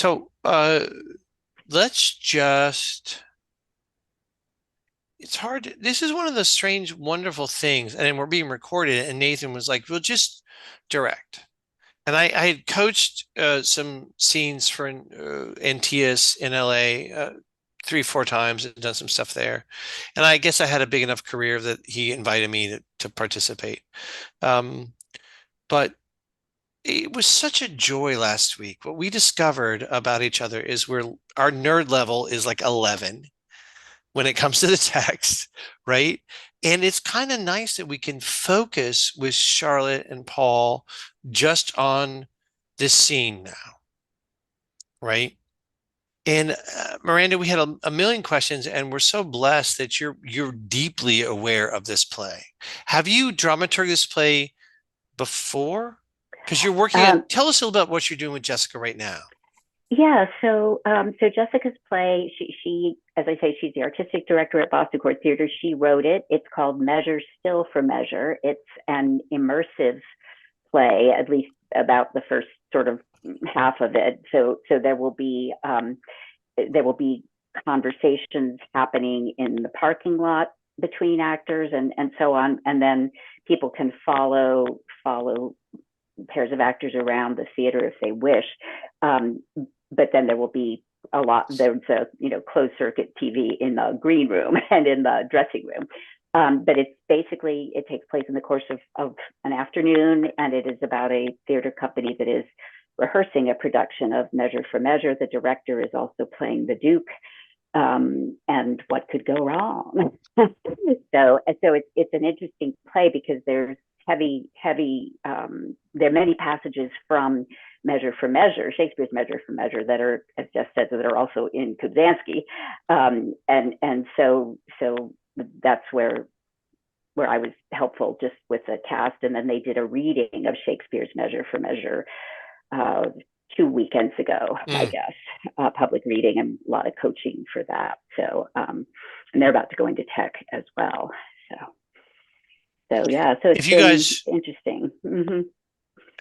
So let's just, it's hard. This is one of the strange, wonderful things. And we're being recorded, and Nathan was like, "We'll just direct." And I had coached some scenes for Antias in LA 3, 4 times and done some stuff there. And I guess I had a big enough career that he invited me to participate. Um, but it was such a joy last week. What we discovered about each other is our nerd level is like 11 when it comes to the text, right? And it's kind of nice that we can focus with Charlotte and Paul just on this scene now, right? And Miranda, we had a million questions, and we're so blessed that you're deeply aware of this play. Have you dramaturged this play before? Because you're working on, Um, tell us a little about what you're doing with Jessica right now. yeah, so Jessica's play, she, as I say, she's the artistic director at Boston Court Theater. She wrote it. It's called Measure Still for Measure. It's an immersive play, at least about the first sort of half of it. So there will be conversations happening in the parking lot between actors and so on, and then people can follow pairs of actors around the theater if they wish. But then there will be there's a closed circuit TV in the green room and in the dressing room. But it's basically, it takes place in the course of an afternoon, and it is about a theater company that is rehearsing a production of Measure for Measure. The director is also playing the Duke, and what could go wrong? So it's an interesting play because there's heavy. There are many passages from Measure for Measure, Shakespeare's Measure for Measure, that are, as Jeff said, that are also in Kubzansky, and so that's where I was helpful just with the cast, and then they did a reading of Shakespeare's Measure for Measure uh, 2 weekends ago, I Mm. guess, public reading, and a lot of coaching for that. So, and they're about to go into tech as well. So yeah, so it's If you been guys, interesting. Mm-hmm.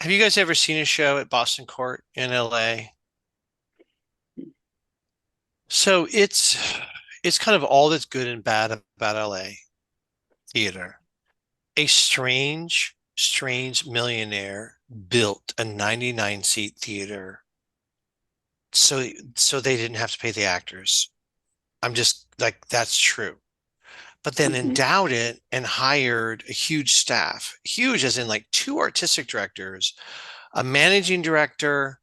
have you guys ever seen a show at Boston Court in LA? So it's kind of all that's good and bad about LA theater. A strange millionaire built a 99 seat theater so they didn't have to pay the actors. I'm just like, that's true. But then Mm-hmm. endowed it and hired a huge staff, huge as in like two artistic directors, a managing director,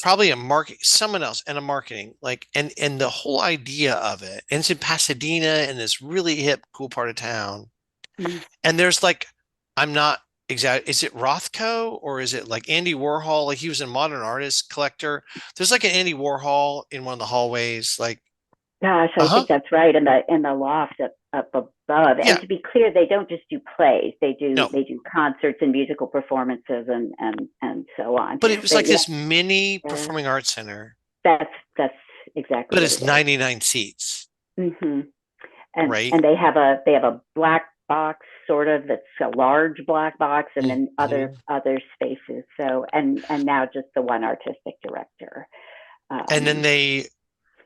probably a market, someone else, and a marketing, like, and the whole idea of it. And it's in Pasadena in this really hip, cool part of town. Mm-hmm. And there's like, I'm not exact. Is it Rothko or is it like Andy Warhol? Like he was a modern artist collector. There's like an Andy Warhol in one of the hallways. Like, Gosh, I uh-huh. think that's right. In the loft up above. And Yeah. to be clear, they don't just do plays. They do No, they do concerts and musical performances and so on. but it was like But yeah, this mini uh, performing arts center, that's exactly but what it's it is. 99 seats, Mm-hmm. And right? and they have a black box, sort of, that's a large black box, and then Mhm. other spaces. So and now just the one artistic director. And then Um,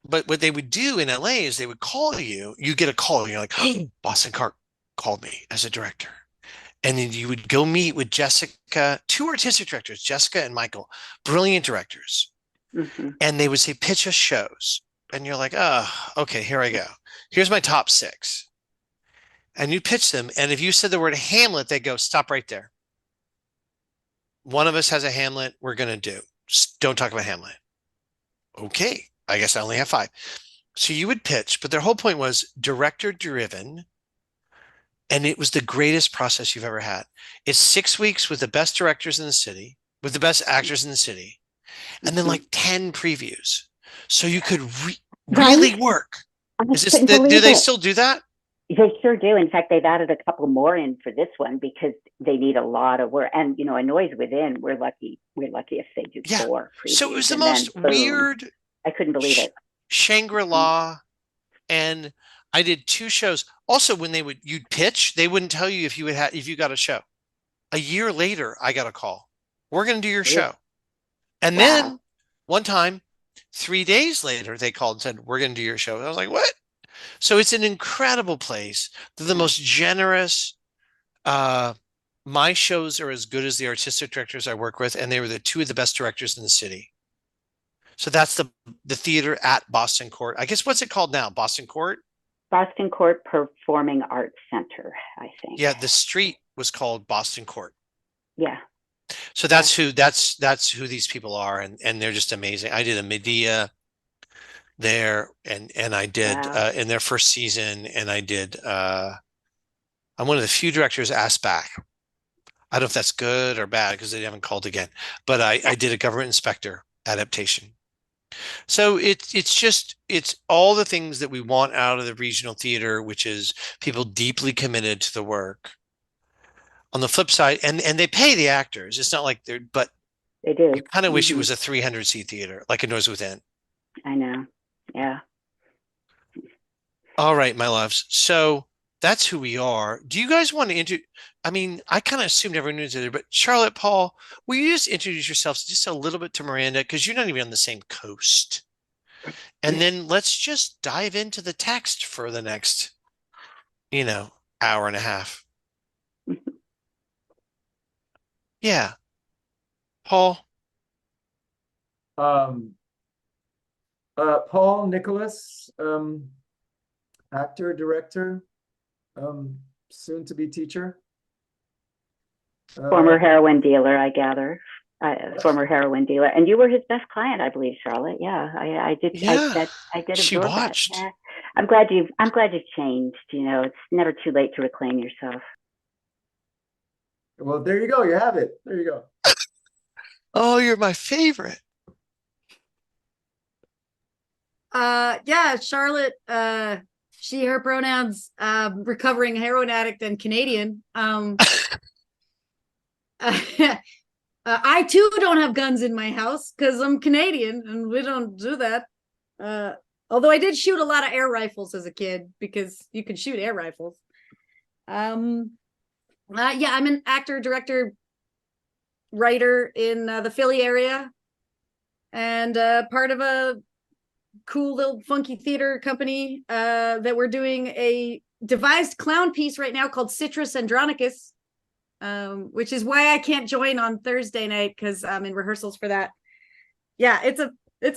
but what they would do in LA is they would call you, you get a call, you're like, oh, Boston Cart called me as a director. And then you would go meet with Jessica, two artistic directors, Jessica and Michael, brilliant directors. mhm. And they would say, pitch us shows. And you're like, oh, okay, here I go. Here's my top six. And you pitch them. And if you said the word Hamlet, they go, stop right there. One of us has a Hamlet we're going to do. Just don't talk about Hamlet. Okay. I guess I only have five. So you would pitch, but their whole point was director driven. And it was the greatest process you've ever had. It's 6 weeks with the best directors in the city, with the best actors in the city, and then Mhm. like 10 previews. So you could Right? really work. I Is this, couldn't do believe they it. still do that? They sure do. In fact, they've added a couple more in for this one because they need a lot of work. And a Noise Within, we're lucky. We're lucky if they do Yeah. four So it previews, was the and then most boom. weird I couldn't believe it. Shangri-La. And I did two shows. Also, when you'd pitch, they wouldn't tell you if you got a show. A year later, I got a call. We're going to do your Really? show. And Wow. then one time, 3 days later, they called and said, we're going to do your show. And I was like, what? So it's an incredible place. They're the most generous. My shows are as good as the artistic directors I work with, and they were the two of the best directors in the city. So that's the theater at Boston Court. I guess what's it called now? Boston Court? Boston Court Performing Arts Center, I think. Yeah, the street was called Boston Court. Yeah. So that's who these people are, and they're just amazing. I did a Medea there, and I did in their first season, and I did I'm one of the few directors asked back. I don't know if that's good or bad because they haven't called again, but I did a government inspector adaptation. So it's all the things that we want out of the regional theater, which is people deeply committed to the work. On the flip side, and they pay the actors. It's not like but they do. You kind of wish it was a 300-seat theater, like a Noise Within. I know. Yeah. All right, my loves. So that's who we are. Do you guys want to I mean, I kind of assumed everyone knew each other, but Charlotte, Paul, will you just introduce yourselves just a little bit to Miranda? Because you're not even on the same coast. And then let's just dive into the text for the next, hour and a half. Yeah. Paul? Paul Nicholas, actor, director, soon to be teacher. Former heroin dealer, I gather. Former heroin dealer, and you were his best client, I believe, Charlotte. Yeah, I did. Yeah, I did. She watched. Yeah. I'm glad you've changed. It's never too late to reclaim yourself. Well, there you go. You have it. There you go. Oh, you're my favorite. Yeah, Charlotte. She, her pronouns. Recovering heroin addict and Canadian. I too don't have guns in my house because I'm Canadian and we don't do that. Although I did shoot a lot of air rifles as a kid because you can shoot air rifles. Yeah, I'm an actor, director, writer in the Philly area, and part of a cool little funky theater company that we're doing a devised clown piece right now called Citrus Andronicus. Which is why I can't join on Thursday night because I'm in rehearsals for that. Yeah, it's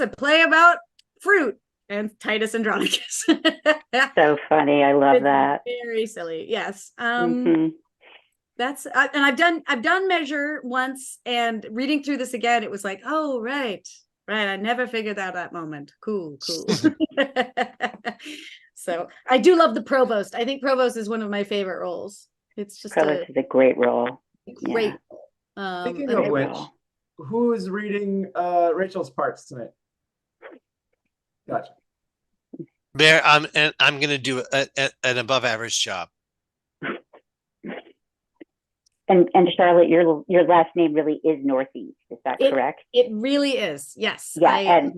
a play about fruit and Titus Andronicus. So funny. I love that. Very silly. Yes. That's and I've done Measure once, and reading through this again, it was like, oh right. I never figured out that moment. Cool. So I do love the Provost. I think Provost is one of my favorite roles. It's just Provost is a great role. Great. Yeah. Speaking of which, who is reading Rachel's parts tonight? Gotcha. Bear, I'm going to do an above average job. And Charlotte, your last name really is Northeast. Is that correct? It really is. Yes. Yeah.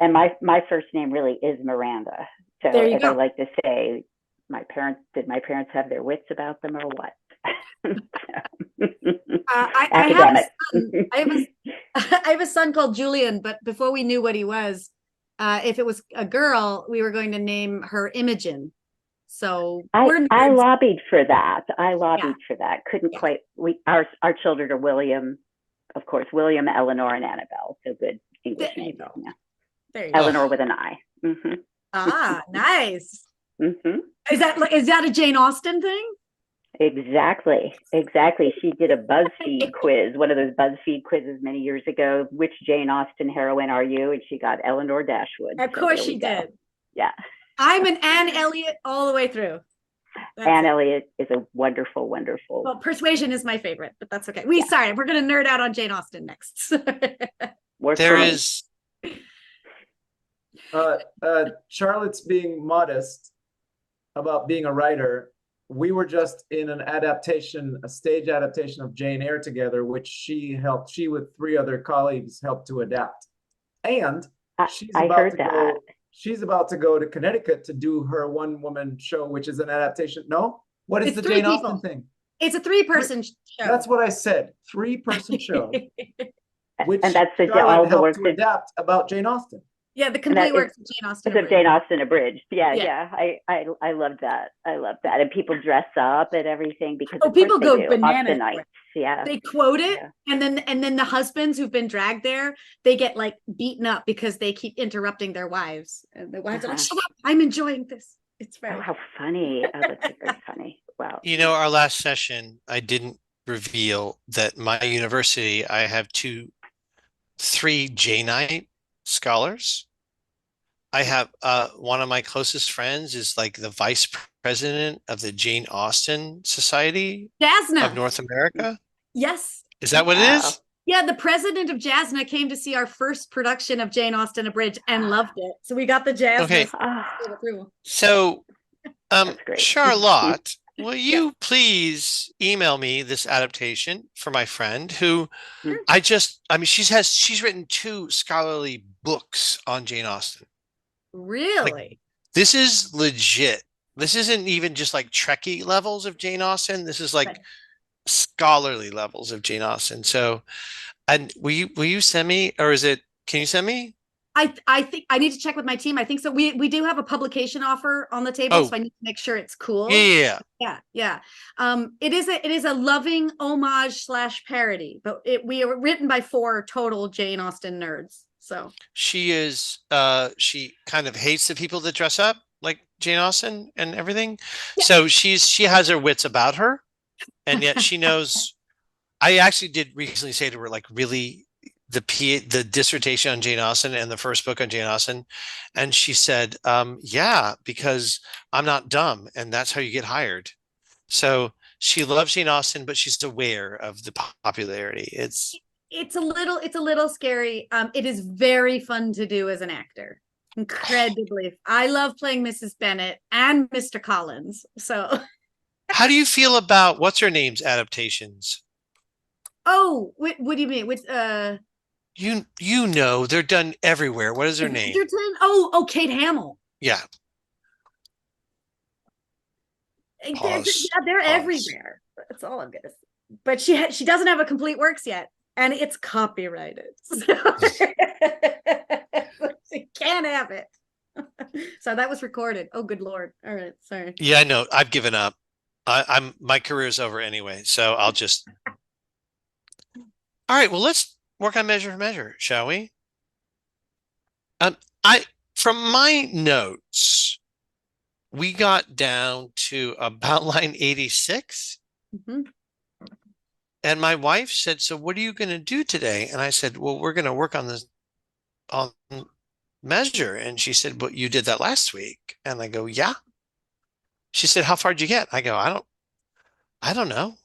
And my first name really is Miranda. So there you as go. I like to say, did my parents have their wits about them or what? I have a son called Julian, but before we knew what he was, if it was a girl, we were going to name her Imogen. So I lobbied for that. Couldn't quite. Our children are William, of course, William, Eleanor, and Annabelle. So good English names. Yeah. There you go. Eleanor with an I. Mm-hmm. Ah, nice. Mm-hmm. Is that a Jane Austen thing? Exactly. She did a BuzzFeed quiz, one of those BuzzFeed quizzes many years ago. Which Jane Austen heroine are you? And she got Eleanor Dashwood. Of course she did. Yeah. I'm an Anne Elliot all the way through. Anne Elliot is a wonderful. Well, Persuasion is my favorite, but that's okay. Sorry, we're going to nerd out on Jane Austen next. There is. Charlotte's being modest about being a writer. We were just in a stage adaptation of Jane Eyre together, which she with 3 other colleagues helped to adapt. And she's about to go to Connecticut to do her one-woman show, which is an adaptation. No? What is the Jane Austen thing? It's a 3-person show. That's what I said. 3-person show. which And that's all Charlotte the helped work to that adapt about Jane Austen. Yeah, the complete works of Jane Austen. of Jane Austen abridged. Yeah, Yeah. I love that. I love that. And people dress up and everything because of people course they go do. bananas. Austenites. Yeah. They quote it, Yeah. and then the husbands who've been dragged there, they get like beaten up because they keep interrupting their wives, and the wives are like, "Shut up! I'm enjoying this." It's very how funny. Oh, that's very funny. Wow. You know, our last session, I didn't reveal that my university, I have three Jainite scholars. I have one of my closest friends is like the vice president of the Jane Austen Society of Jasna. North America. Yes. Is that what it is? Yeah, the president of Jasna came to see our first production of Jane Austen Abridged and loved it. So we got the Jasna Okay. approval. So, That's great. Charlotte, will you please email me this adaptation for my friend who she's written 2 scholarly books on Jane Austen. Really? Like, this is legit. This isn't even just like Trekkie levels of Jane Austen. This is like scholarly levels of Jane Austen. So, and will you send me, or can you send me? I think I need to check with my team. I think so. We do have a publication offer on the table, so I need to make sure it's cool. Yeah. It is a loving homage / parody, but we are written by 4 total Jane Austen nerds. So she kind of hates the people that dress up like Jane Austen and everything. Yeah. So she has her wits about her, and yet she knows. I actually did recently say to her, like, really, the dissertation on Jane Austen and the first book on Jane Austen, and she said, yeah, because I'm not dumb, and that's how you get hired. So she loves Jane Austen, but she's aware of the popularity. It's a little scary. It is very fun to do as an actor. Incredibly. I love playing Mrs. Bennet and Mr. Collins. So how do you feel about what's her name's adaptations? Oh, what do you mean? With you know, they're done everywhere. What is her name? Kate Hamill. Yeah. They're everywhere. That's all I'm gonna say. But she doesn't have a complete works yet, and it's copyrighted. So she can't have it. So that was recorded. Oh, good Lord. All right, sorry. Yeah, I know. I've given up. My career's over anyway, so I'll just. All right, well, let's work on measure for measure, shall we? From my notes, we got down to about line 86. Mm-hmm. And my wife said, so what are you going to do today? And I said, well, we're going to work on this on measure. And she said, but you did that last week. And I go, yeah. She said, how far did you get? I go, I don't know.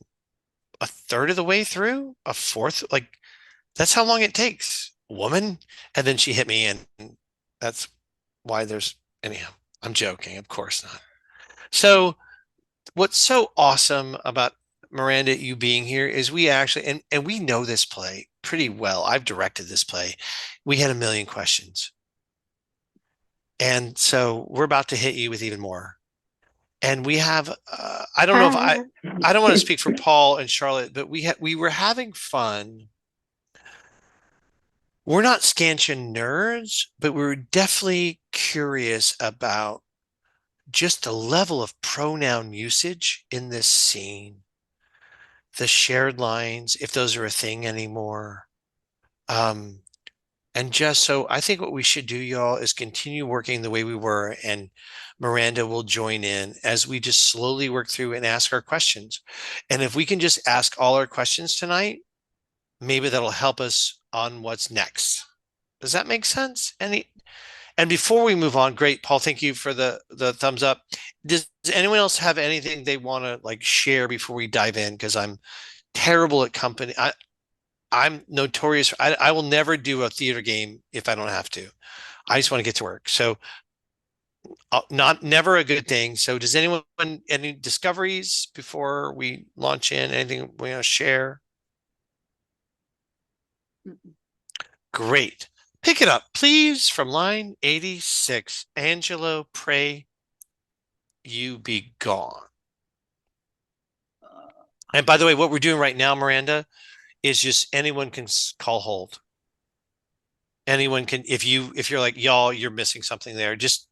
A third of the way through, a fourth, like that's how long it takes, woman. And then she hit me, and that's why anyhow, I'm joking, of course not. So what's so awesome about Miranda, you being here is we actually, and we know this play pretty well. I've directed this play. We had 1 million questions. And so we're about to hit you with even more. And we have, I don't know if I don't want to speak for Paul and Charlotte, but we were having fun. We're not scansion nerds, but we were definitely curious about just the level of pronoun usage in this scene, the shared lines, if those are a thing anymore. And just so I think what we should do, y'all, is continue working the way we were, and Miranda will join in as we just slowly work through and ask our questions. And if we can just ask all our questions tonight, maybe that'll help us on what's next. Does that make sense? And before we move on, great, Paul, thank you for the thumbs up. Does anyone else have anything they want to like share before we dive in? Because I'm terrible at company. I'm notorious. I will never do a theater game if I don't have to. I just want to get to work. So never a good thing. So does anyone, any discoveries before we launch in? Anything we want to share? Great. Pick it up, please, from line 86. Angelo, pray you be gone. And by the way, what we're doing right now, Miranda, is just anyone can call hold. Anyone can, if you're like, y'all, you're missing something there. Just,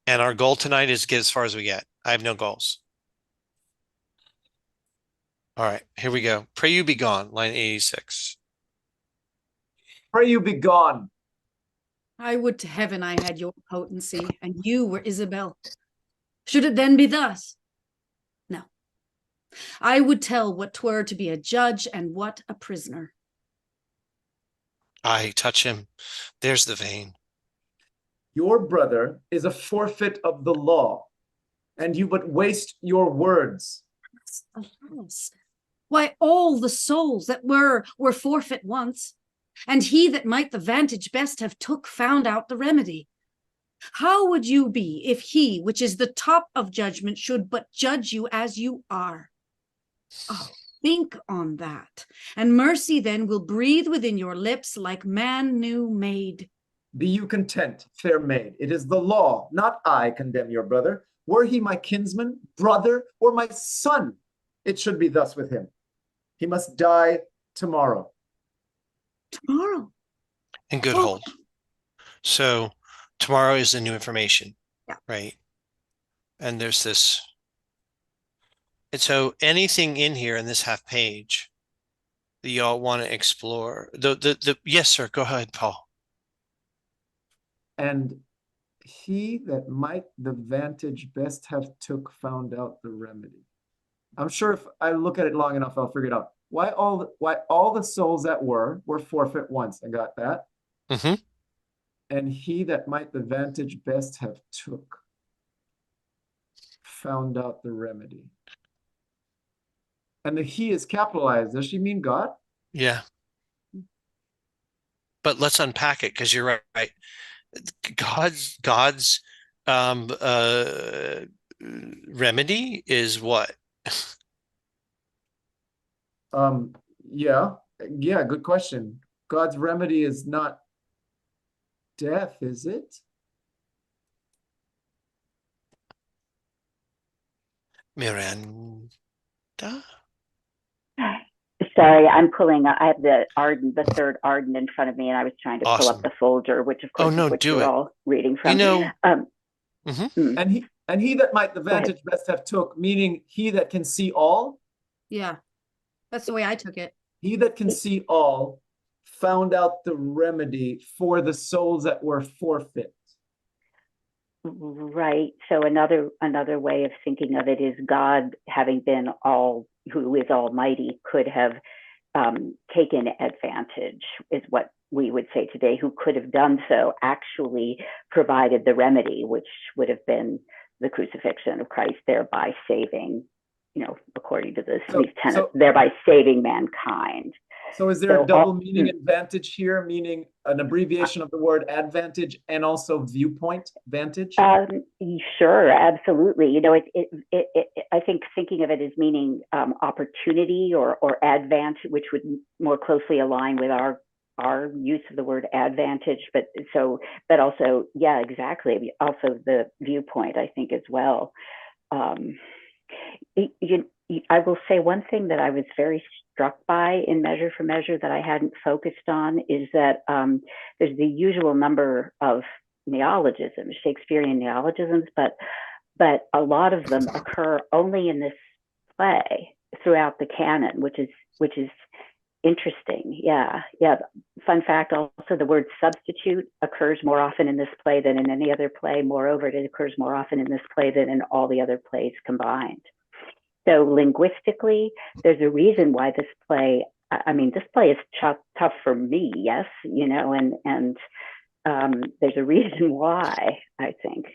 and our goal tonight is get as far as we get. I have no goals. All right, here we go. Pray you be gone, line 86. Pray you be gone. I would to heaven I had your potency, and you were Isabel. Should it then be thus? No. I would tell what 'twere to be a judge and what a prisoner. I touch him. There's the vein. Your brother is a forfeit of the law, and you but waste your words. Alas, why all the souls that were forfeit once, and he that might the vantage best have took found out the remedy. How would you be if he, which is the top of judgment, should but judge you as you are? Oh, think on that, and mercy then will breathe within your lips like man new made. Be you content, fair maid. It is the law, not I, condemn your brother. Were he my kinsman, brother, or my son, it should be thus with him. He must die tomorrow. Tomorrow. And good hold. So tomorrow is the new information, right? And there's this. And so anything in here in this half page that y'all want to explore, yes, sir, go ahead, Paul. And he that might the vantage best have took found out the remedy. I'm sure if I look at it long enough, I'll figure it out. Why all the souls that were forfeit once. I got that. Mm-hmm. And he that might the vantage best have took found out the remedy. And the he is capitalized. Does she mean God? Yeah. But let's unpack it, because you're right. God's remedy is what? Yeah, good question. God's remedy is not death, is it? Miranda? Sorry, I have the third Arden in front of me, and I was trying to pull up the folder, which of course is what you're all reading from. And he that might the vantage best have took, meaning he that can see all. Yeah, that's the way I took it. He that can see all found out the remedy for the souls that were forfeit. Right. So another way of thinking of it is God, having been who is almighty, could have taken advantage, is what we would say today, who could have done so, actually provided the remedy, which would have been the crucifixion of Christ, thereby saving, according to these tenets, thereby saving mankind. So is there a double meaning advantage here, meaning an abbreviation of the word advantage and also viewpoint vantage? Sure, absolutely. I think thinking of it as meaning opportunity or advantage, which would more closely align with our use of the word advantage, but also, yeah, exactly. Also the viewpoint, I think, as well. I will say one thing that I was very struck by in Measure for Measure that I hadn't focused on is that there's the usual number of neologisms, Shakespearean neologisms, but a lot of them occur only in this play throughout the canon, which is interesting. Yeah. Fun fact, also the word substitute occurs more often in this play than in any other play. Moreover, it occurs more often in this play than in all the other plays combined. So linguistically, there's a reason why this play is tough for me, yes, and there's a reason why, I think.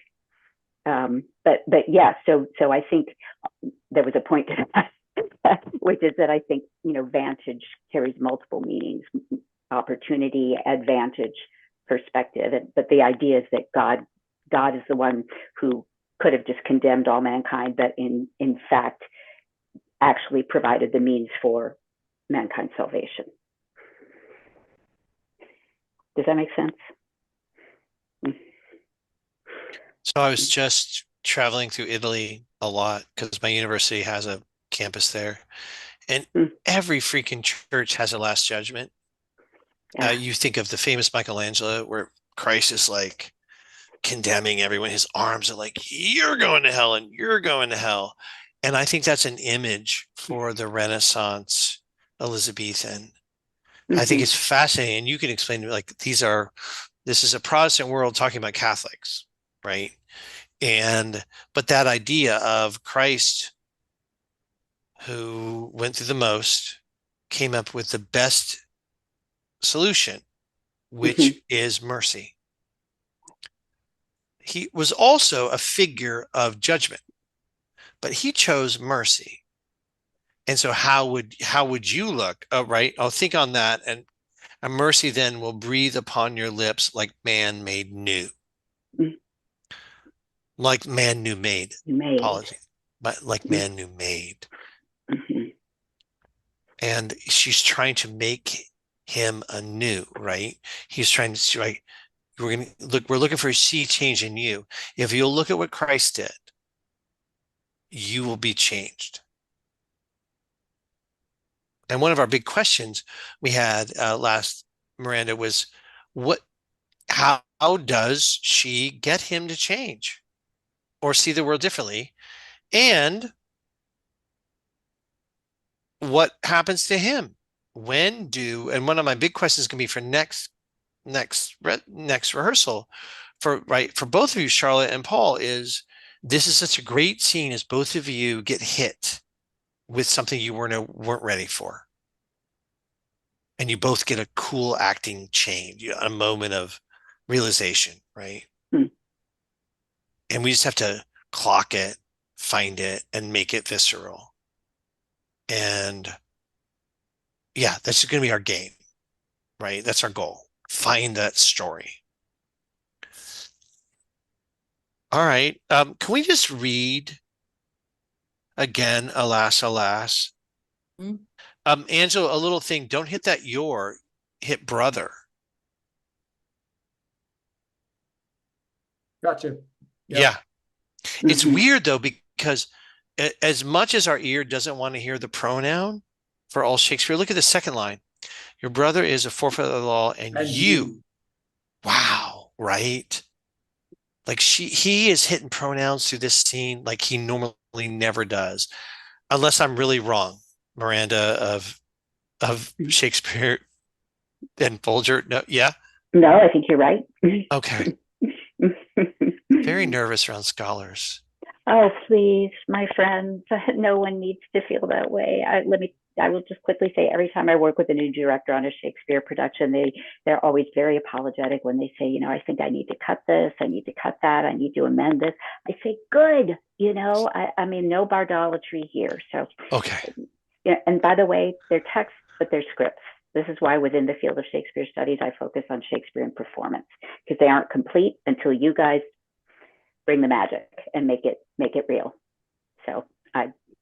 But yeah, so I think there was a point to that, which is that I think, vantage carries multiple meanings: opportunity, advantage, perspective. But the idea is that God is the one who could have just condemned all mankind, but in fact actually provided the means for mankind's salvation. Does that make sense? So I was just traveling through Italy a lot because my university has a campus there, and every freaking church has a Last Judgment. Yeah. You think of the famous Michelangelo where Christ is like condemning everyone. His arms are like, you're going to hell and you're going to hell. And I think that's an image for the Renaissance Elizabethan. I think Hmm. it's fascinating. And you can explain to me, like, this is a Protestant world talking about Catholics, right? But that idea of Christ who went through the most came up with the best solution, Hmm. which is mercy. He was also a figure of judgment, but he chose mercy. And so how would you look? Oh, right. I'll think on that. And a mercy then will breathe upon your lips like man made new, like man new made. Made. Apology, but like man new made. Hmm. And she's trying to make him anew, right? He's trying to, right? We're looking for a sea change in you. If you'll look at what Christ did, you will be changed. And one of our big questions we had last, Miranda, was what, how does she get him to change or see the world differently? And what happens to him? And one of my big questions is going to be for next rehearsal for both of you, Charlotte and Paul, is this is such a great scene as both of you get hit with something you weren't ready for. And you both get a cool acting change, a moment of realization, right? Hmm. And we just have to clock it, find it, and make it visceral. And yeah, that's going to be our game, right? That's our goal. Find that story. All right. Can we just read again, alas, alas? Hmm? Angelo, a little thing. Don't hit that hit brother. Gotcha. Yeah. Yep. It's Hmm. weird though, because as much as our ear doesn't want to hear the pronoun for all Shakespeare, look at the second line. Your brother is a forfeit of the law, and And you, you. wow, right? Like he is hitting pronouns through this scene like he normally never does, unless I'm really wrong, Miranda of Shakespeare and Folger. No, yeah, No, I think you're right. okay. Very nervous around scholars. Oh, please, my friends, no one needs to feel that way. I will just quickly say every time I work with a new director on a Shakespeare production, they're always very apologetic when they say, I think I need to cut this, I need to cut that, I need to amend this. I say, good, I mean, no bardolatry here. So, Okay. and by the way, they're texts, but they're scripts. This is why within the field of Shakespeare studies, I focus on Shakespeare and performance, because they aren't complete until you guys bring the magic and make it real. So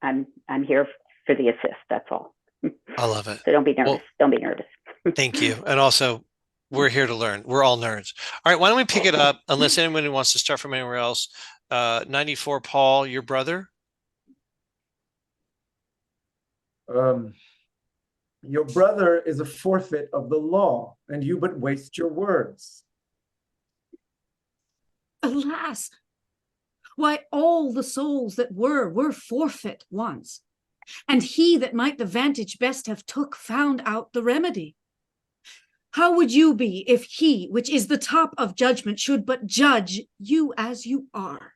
I'm here for the assist. That's all. I love it. So don't be nervous. Well, Don't be nervous. thank you. And also, we're here to learn. We're all nerds. All right, why don't we pick it up? Unless anyone wants to start from anywhere else. 94, Paul, your brother. Um, your brother is a forfeit of the law, and you but waste your words. Alas, why all the souls that were forfeit once, and he that might the vantage best have took found out the remedy. How would you be if he, which is the top of judgment, should but judge you as you are?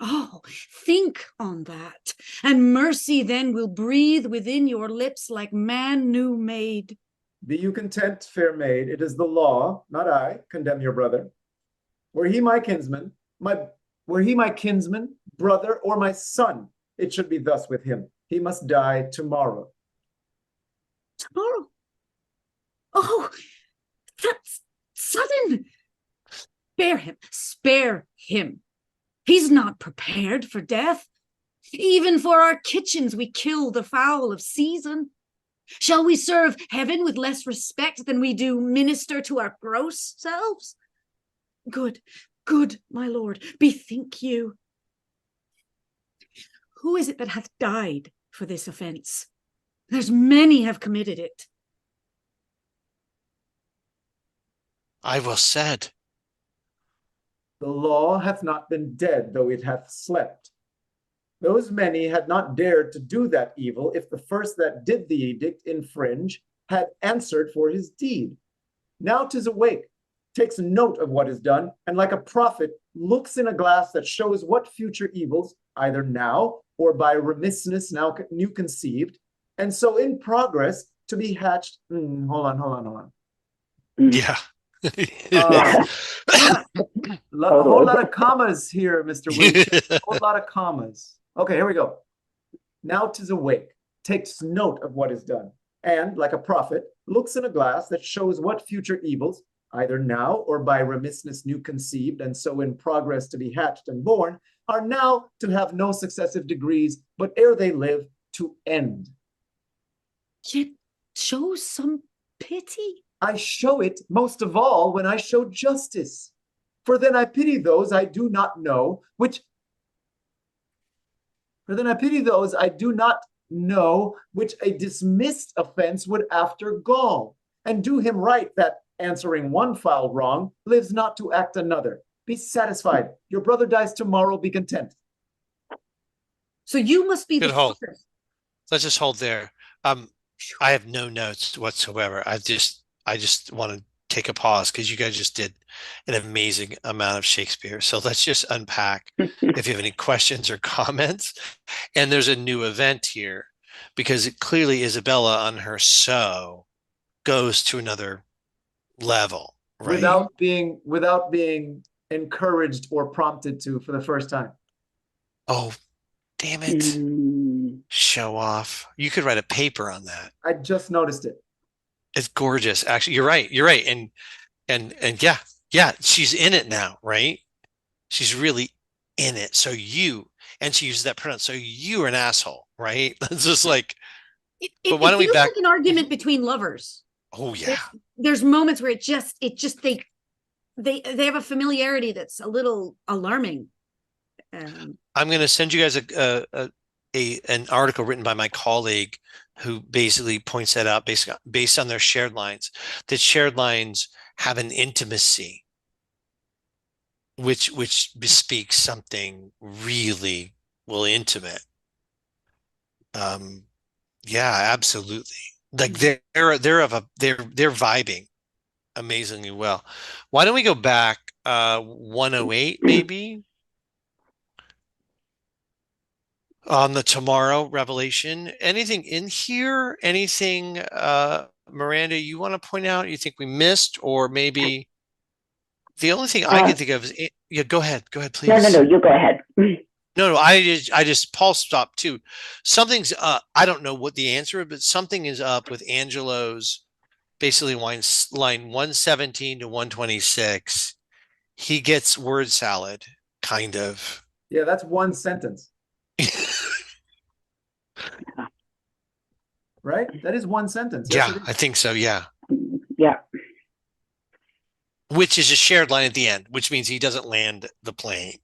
Oh, think on that, and mercy then will breathe within your lips like man new made. Be you content, fair maid, it is the law, not I, condemn your brother. Were he my kinsman, brother, or my son, it should be thus with him. He must die tomorrow. Tomorrow? Oh, that's sudden. Spare him. He's not prepared for death. Even for our kitchens we kill the fowl of season. Shall we serve heaven with less respect than we do minister to our gross selves? Good, my lord, bethink you. Who is it that hath died for this offence? There's many have committed it. I will said. The law hath not been dead, though it hath slept. Those many had not dared to do that evil if the first that did the edict infringe had answered for his deed. Now 'tis awake, takes note of what is done, and like a prophet looks in a glass that shows what future evils, either now or by remissness now new conceived, and so in progress to be hatched. Hold on. Yeah. Yeah. A whole lot of commas here, Mr. Williams. A whole lot of commas. Okay, here we go. Now 'tis awake, takes note of what is done, and, like a prophet, looks in a glass that shows what future evils, either now or by remissness new conceived, and so in progress to be hatched and born, are now to have no successive degrees, but ere they live, to end. Yet show some pity. I show it most of all when I show justice. For then I pity those I do not know, which a dismissed offense would after gall, and do him right that, answering one foul wrong, lives not to act another. Be satisfied. Your brother dies tomorrow, be content. So you must be Good the hold. first. Let's just hold there. I have no notes whatsoever. I just want to take a pause because you guys just did an amazing amount of Shakespeare. So let's just unpack if you have any questions or comments. And there's a new event here because clearly Isabella on her so goes to another level, right? Without being encouraged or prompted to for the first time. Oh, damn it. Show off. You could write a paper on that. I just noticed it. It's gorgeous. Actually, you're right. And yeah, she's in it now, right? She's really in it. So and she uses that pronoun. So you are an asshole, right? It's just like, but why don't we feels back? like an argument between lovers. Oh yeah. There's moments where they have a familiarity that's a little alarming. I'm going to send you guys an article written by my colleague who basically points that out based on their shared lines, that shared lines have an intimacy which bespeaks something really intimate. Yeah, absolutely. Like they're vibing amazingly well. Why don't we go back 108 maybe? On the tomorrow revelation, anything in here? Anything, Miranda, you want to point out you think we missed, or maybe the only thing I can think of is, yeah, go ahead, please. No, you go ahead. No, I just Paul stopped too. Something's up. I don't know what the answer is, but something is up with Angelo's basically line 117 to 126. He gets word salad, kind of. Yeah, that's one sentence. Right? That is one sentence. Yeah, I think so. Yeah. Yeah. Which is a shared line at the end, which means he doesn't land the plane.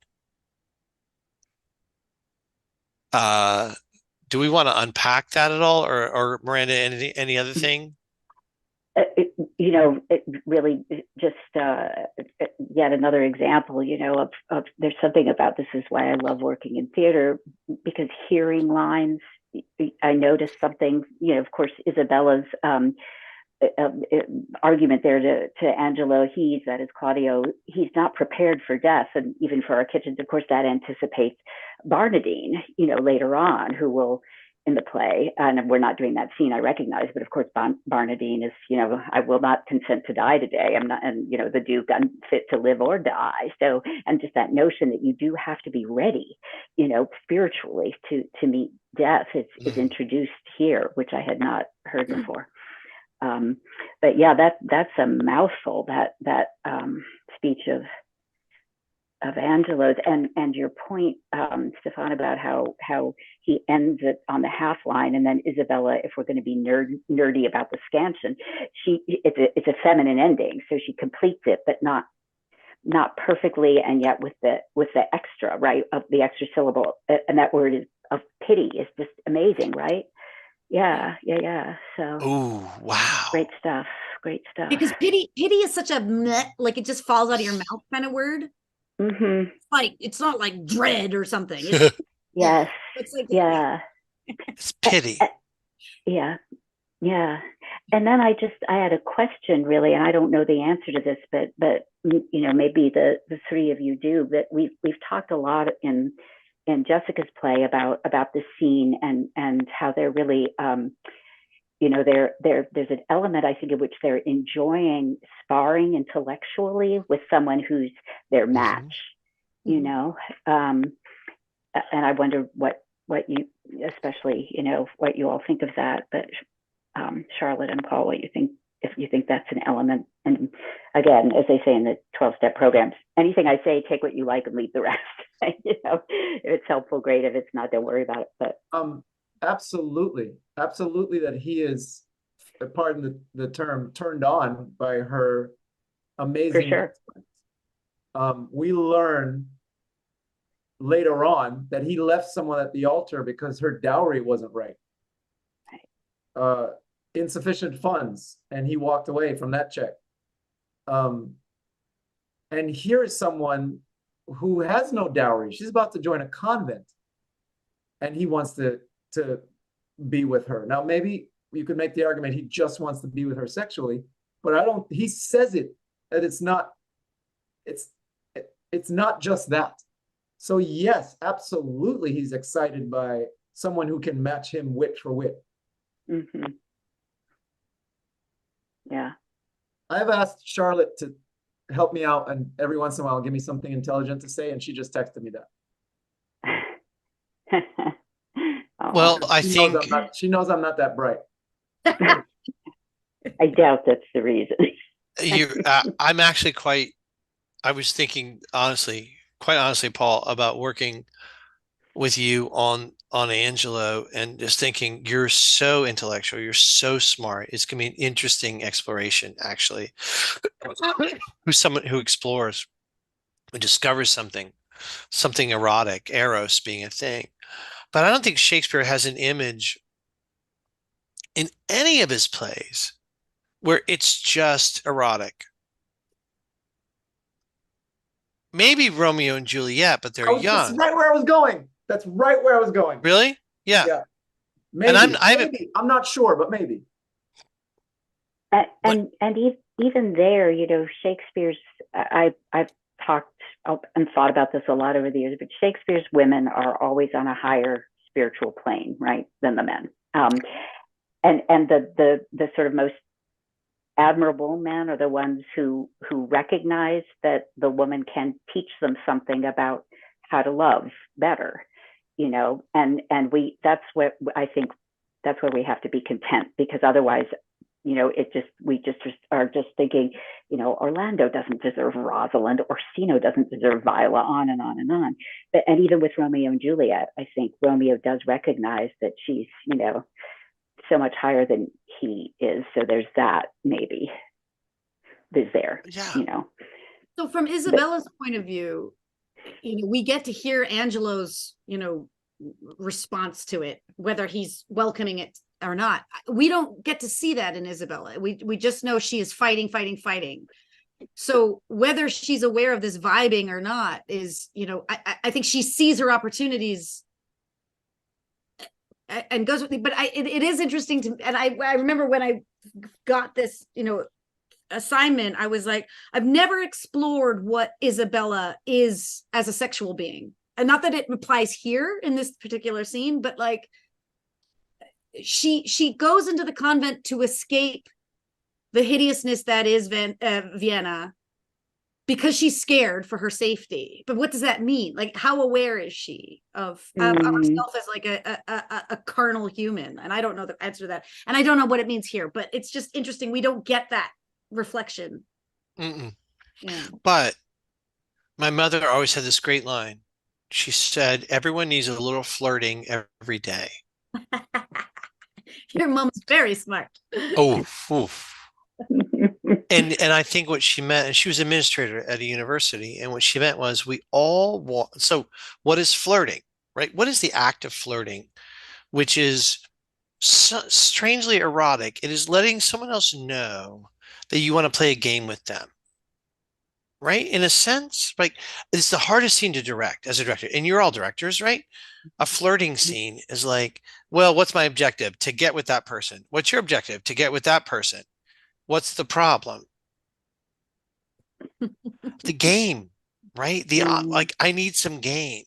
Do we want to unpack that at all, or Miranda, any other thing? It really just yet another example, of there's something about this is why I love working in theater, because hearing lines, I noticed something, of course, Isabella's argument there to Angelo, that is Claudio, he's not prepared for death. And even for our kitchens, of course, that anticipates Barnardine, later on, who will, in the play, and we're not doing that scene, I recognize, but of course Barnardine is, I will not consent to die today. I'm not, and the Duke, unfit to live or die. So, and just that notion that you do have to be ready, spiritually to meet death is introduced here, which I had not heard before. But yeah, that's a mouthful, that speech of Angelo's, and your point, Stefan, about how he ends it on the half line, and then Isabella, if we're going to be nerdy about the scansion, it's a feminine ending, so she completes it, but not perfectly, and yet with the extra, right, of the extra syllable, and that word is of pity is just amazing, right? Yeah. So. Oh, wow. Great stuff. great stuff. Because pity is such a meh, like it just falls out of your mouth kind of word. Mm-hmm. Like it's not like dread or something. It's, Yes. It's like Yeah. It's pity. Yeah. Yeah. And then I had a question really, and I don't know the answer to this, but you know, maybe the three of you do, but we've talked a lot in Jessica's play about the scene and how they're really you know, there's an element, I think, in which they're enjoying sparring intellectually with someone who's their match, you know. And I wonder what you, especially, you know, what you all think of that. But Charlotte and Paul, what you think, if you think that's an element. And again, as they say in the 12-step programs, anything I say, take what you like and leave the rest. You know, if it's helpful, great. If it's not, don't worry about it. But absolutely that he is, pardon the term, turned on by her amazing. For sure. We learn later on that he left someone at the altar because her dowry wasn't right. Insufficient funds, and he walked away from that check. And here is someone who has no dowry. She's about to join a convent, and he wants to be with her. Now, maybe you could make the argument he just wants to be with her sexually, but I don't. He says it that it's not just that. So yes, absolutely, he's excited by someone who can match him wit for wit. Mm-hmm. Yeah. I've asked Charlotte to help me out and every once in a while give me something intelligent to say, and she just texted me that. Well, I think she knows I'm not that bright. I doubt that's the reason. I'm actually I was thinking quite honestly, Paul, about working with you on Angelo, and just thinking you're so intellectual, you're so smart. It's gonna be an interesting exploration, actually. Who's someone who explores, who discovers something erotic, eros being a thing. But I don't think Shakespeare has an image in any of his plays where it's just erotic. Maybe Romeo and Juliet, but they're young. That's right where I was going. That's right where I was going. Really? Yeah. Yeah. Maybe. And maybe. I'm not sure, but maybe. And even there, you know, Shakespeare's. I've talked and thought about this a lot over the years, but Shakespeare's women are always on a higher spiritual plane, right, than the men. And the sort of most admirable men are the ones who recognize that the woman can teach them something about how to love better, you know, and that's what I think, that's where we have to be content, because otherwise, you know, we are thinking, you know, Orlando doesn't deserve Rosalind, Orsino doesn't deserve Viola, on and on and on. And even with Romeo and Juliet, I think Romeo does recognize that she's, you know, so much higher than he is. So there's that, maybe is there, yeah. You know. So from Isabella's point of view, you know, we get to hear Angelo's, you know, response to it, whether he's welcoming it or not. We don't get to see that in Isabella. We just know she is fighting. So whether she's aware of this vibing or not is, you know, I think she sees her opportunities and goes with it. But it is interesting to, and I remember when I got this, you know, assignment, I was like, I've never explored what Isabella is as a sexual being. And not that it applies here in this particular scene, but like she goes into the convent to escape the hideousness that is Vienna, because she's scared for her safety. But what does that mean? Like, how aware is she of herself as like a carnal human? And I don't know the answer to that. And I don't know what it means here, but it's just interesting. We don't get that reflection. Yeah. But my mother always had this great line. She said, everyone needs a little flirting every day. Your mom's very smart. Oof. And I think what she meant, and she was an administrator at a university, and what she meant was we all want, so what is flirting, right? What is the act of flirting, which is strangely erotic? It is letting someone else know that you want to play a game with them. Right? In a sense, like it's the hardest scene to direct as a director. And you're all directors, right? A flirting scene is like, well, what's my objective? To get with that person. What's your objective? To get with that person. What's the problem? The game, right? The like I need some game.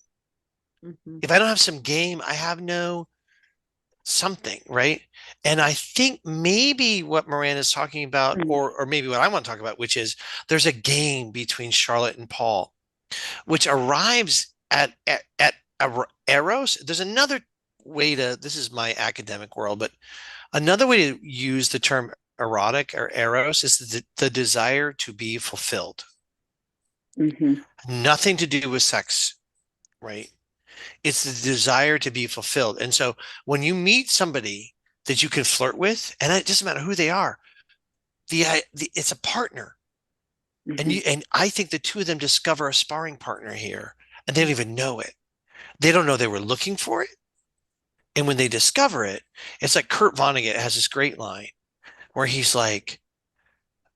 If I don't have some game, I have no something, right? And I think maybe what Miranda's talking about, or maybe what I want to talk about, which is there's a game between Charlotte and Paul, which arrives at Eros. There's another way to, this is my academic world, but another way to use the term erotic or Eros is the desire to be fulfilled. Nothing to do with sex, right? It's the desire to be fulfilled. And so when you meet somebody that you can flirt with, and it doesn't matter who they are, it's a partner. And I think the two of them discover a sparring partner here, and they don't even know it. They don't know they were looking for it. And when they discover it, it's like Kurt Vonnegut has this great line where he's like,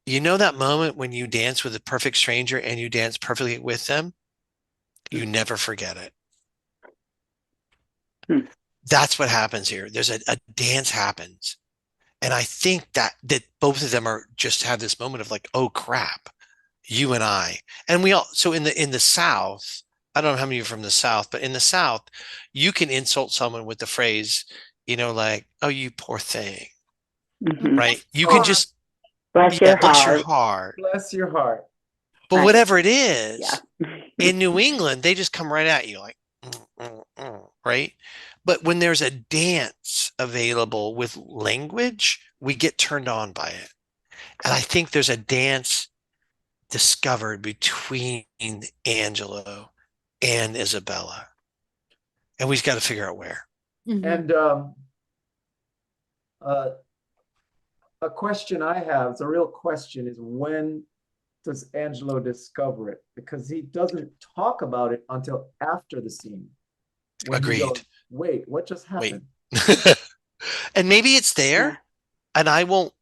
you know that moment when you dance with a perfect stranger and you dance perfectly with them? You never forget it. That's what happens here. There's a dance happens. And I think that both of them are just have this moment of like, oh crap, you and I. And we all, so in the South, I don't know how many of you are from the South, but in the South, you can insult someone with the phrase, like, oh, you poor thing. Right? You can just bless your heart. Bless your heart. But whatever it is, in New England, they just come right at you like, right? But when there's a dance available with language, we get turned on by it. And I think there's a dance discovered between Angelo and Isabella. And we've got to figure out where. And a question I have, it's a real question, is when does Angelo discover it? Because he doesn't talk about it until after the scene. Agreed. He goes, wait, what just happened? And maybe it's there. And I don't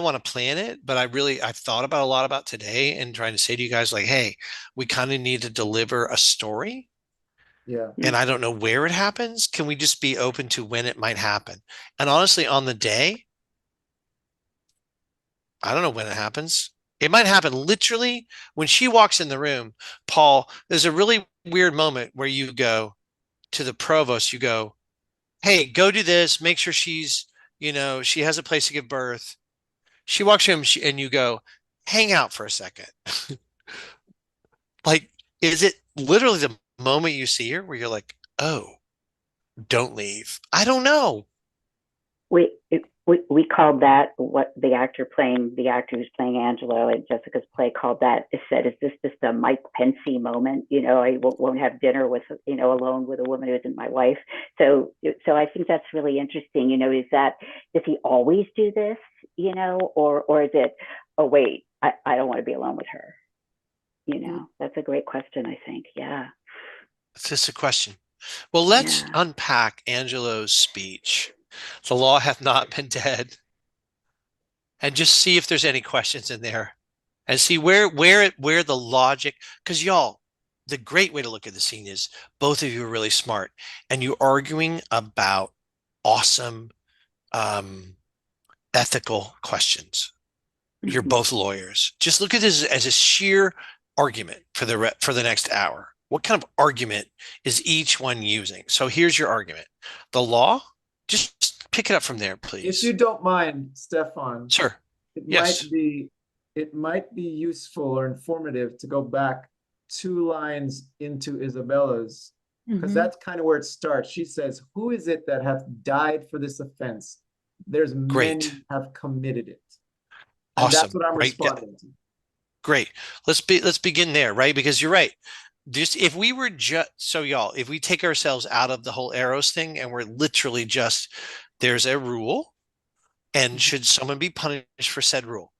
want to plan it, but I've thought about a lot about today and trying to say to you guys like, hey, we kind of need to deliver a story. Yeah. And I don't know where it happens. Can we just be open to when it might happen? And honestly, on the day, I don't know when it happens. It might happen literally when she walks in the room. Paul, there's a really weird moment where you go to the provost, you go, hey, go do this. Make sure she's, she has a place to give birth. She walks in and you go, hang out for a second. Like, is it literally the moment you see her where you're like, oh, don't leave? I don't know. We called that, what the actor who's playing Angelo at Jessica's play called that, said, is this just a Mike Pensy moment? I won't have dinner with, alone with a woman who isn't my wife. So I think that's really interesting. Does he always do this, or is it, oh, wait, I don't want to be alone with her? That's a great question, I think. Yeah. It's just a question. Well, let's unpack Angelo's speech. The law hath not been dead. And just see if there's any questions in there. And see where the logic, because y'all, the great way to look at the scene is both of you are really smart and you're arguing about awesome ethical questions. You're both lawyers. Just look at this as a sheer argument for the next hour. What kind of argument is each one using? So here's your argument. The law, just pick it up from there, please. If you don't mind, Stefan. Sure. It might be useful or informative to go back 2 lines into Isabella's, because that's kind of where it starts. She says, who is it that hath died for this offense? There's many have committed it. And awesome. That's what I'm responding to. Great. Let's begin there, right? Because you're right. Just if we were if we take ourselves out of the whole Eros thing and we're literally just, there's a rule and should someone be punished for said rule?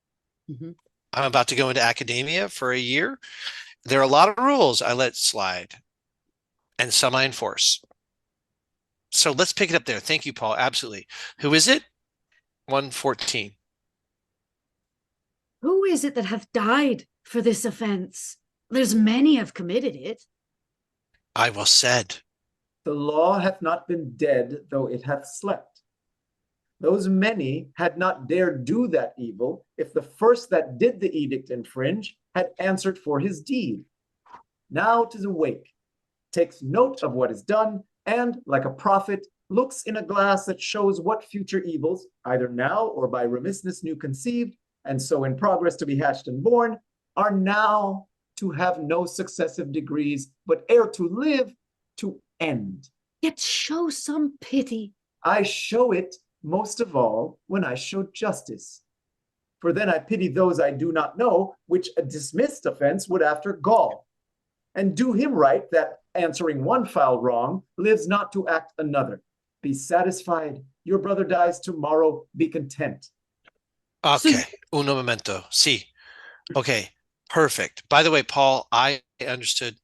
I'm about to go into academia for a year. There are a lot of rules I let slide and some I enforce. So let's pick it up there. Thank you, Paul. Absolutely. Who is it? 114. Who is it that hath died for this offence? There's many have committed it. I well said. The law hath not been dead, though it hath slept. Those many had not dared do that evil, if the first that did the edict infringe had answered for his deed. Now 'tis awake, takes note of what is done, and, like a prophet, looks in a glass that shows what future evils, either now or by remissness new conceived, and so in progress to be hatched and born, are now to have no successive degrees, but ere to live, to end. Yet show some pity. I show it most of all when I show justice. For then I pity those I do not know, which a dismissed offense would after gall, and do him right that, answering one foul wrong, lives not to act another. Be satisfied. Your brother dies tomorrow. Be content. Okay. Uno momento. See. Okay. Perfect. By the way, Paul, I understood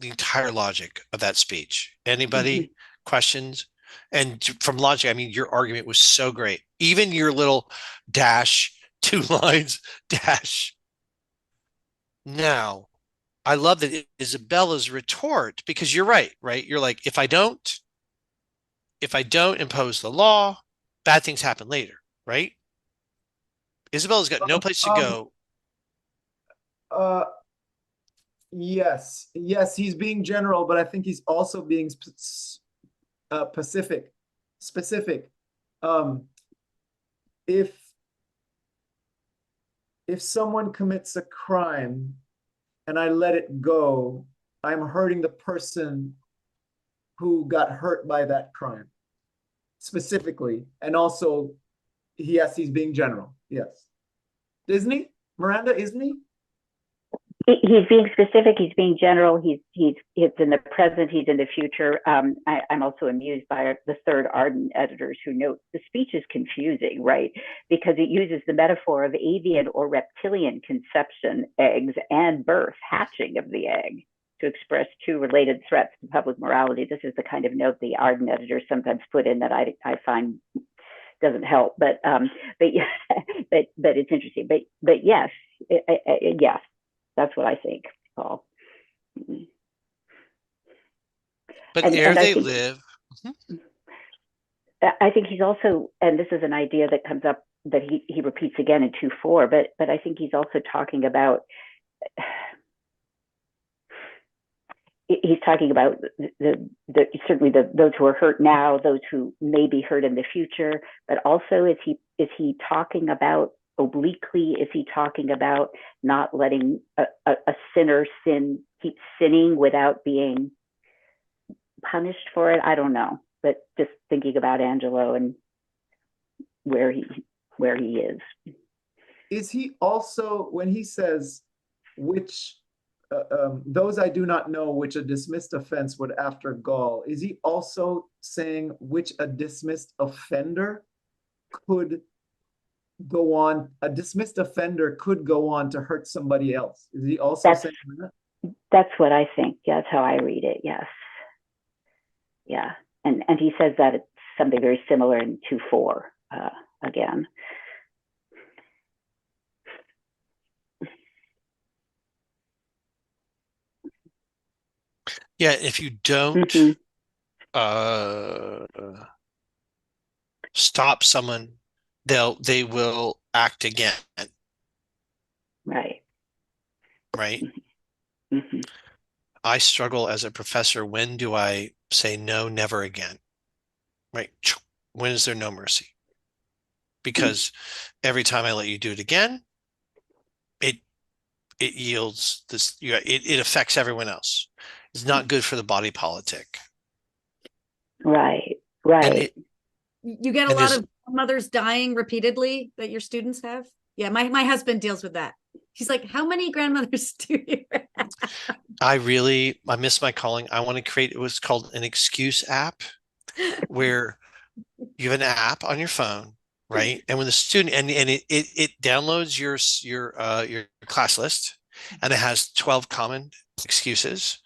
the entire logic of that speech. Anybody questions? And from logic, I mean, your argument was so great. Even your little dash, 2 lines, dash. Now, I love that Isabella's retort, because you're right? You're like, if I don't impose the law, bad things happen later, right? Isabella's got no place to go. Yes, he's being general, but I think he's also being specific. If someone commits a crime and I let it go, I'm hurting the person who got hurt by that crime specifically. And also, yes, he's being general. Yes. Isn't he? Miranda, isn't he? He's being specific. He's being general. He's in the present. He's in the future. I'm also amused by the third ardent editors who note the speech is confusing, right? Because it uses the metaphor of avian or reptilian conception, eggs, and birth, hatching of the egg, to express 2 related threats to public morality. This is the kind of note the ardent editors sometimes put in that I find doesn't help, but yeah, but it's interesting. But yes, yes. That's what I think, Paul. But ere they live. I think he's also, and this is an idea that comes up that he repeats again in 2:4, but I think he's also talking about, certainly those who are hurt now, those who may be hurt in the future, but also is he talking about, obliquely, is he talking about not letting a sinner keep sinning without being punished for it? I don't know, but just thinking about Angelo and where he is. Is he also, when he says, which those I do not know, which a dismissed offense would after gall, is he also saying which a dismissed offender could go on, a dismissed offender could go on to hurt somebody else? Is he also saying that? That's what I think. Yeah, that's how I read it. Yes. Yeah. And he says that it's something very similar in 2:4 again. Yeah, if you don't stop someone, they will act again. Right. Right. I struggle as a professor. When do I say no, never again? Right. When is there no mercy? Because every time I let you do it again, it yields this, it affects everyone else. It's not good for the body politic. Right. You get a lot of mothers dying repeatedly that your students have? Yeah, my husband deals with that. He's like, how many grandmothers do you have? I miss my calling. I want to create what's called an excuse app, where you have an app on your phone, right? And when the student, and it downloads your class list, and it has 12 common excuses.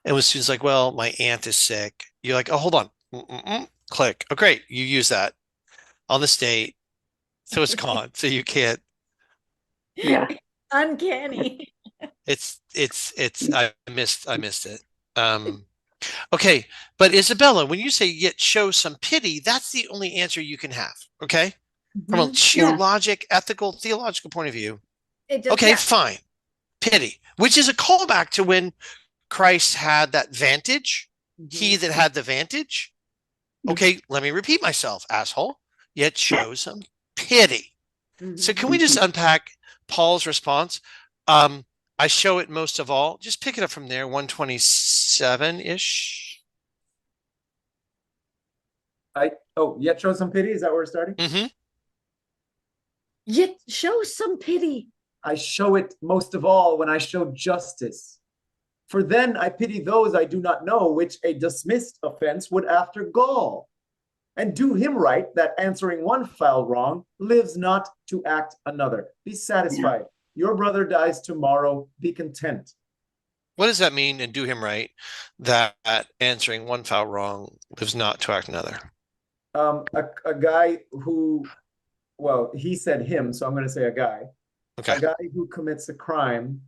And when the student's like, well, my aunt is sick, you're like, oh, hold on. Click. Oh, great. You use that on this date. So it's gone. So you can't. Yeah. Uncanny. I missed it. Okay, but Isabella, when you say yet show some pity, that's the only answer you can have. Okay, from a sheer Yeah, logic, ethical, theological point of view. it just, Okay, yeah. fine, pity, which is a callback to when Christ had that vantage. He that had the vantage. Okay, let me repeat myself, asshole. Yet show some pity. So can we just unpack Paul's response? I show it most of all. Just pick it up from there, 127-ish. Yet show some pity. Is that where we're starting? Mm-hmm. Yet show some pity. I show it most of all when I show justice. For then I pity those I do not know, which a dismissed offense would after gall. And do him right, that answering one foul wrong, lives not to act another. Be satisfied. Yeah. Your brother dies tomorrow. Be content. What does that mean? And do him right, that answering one foul wrong lives not to act another. A guy who, well, he said him, so I'm going to say a guy. Okay. A guy who commits a crime,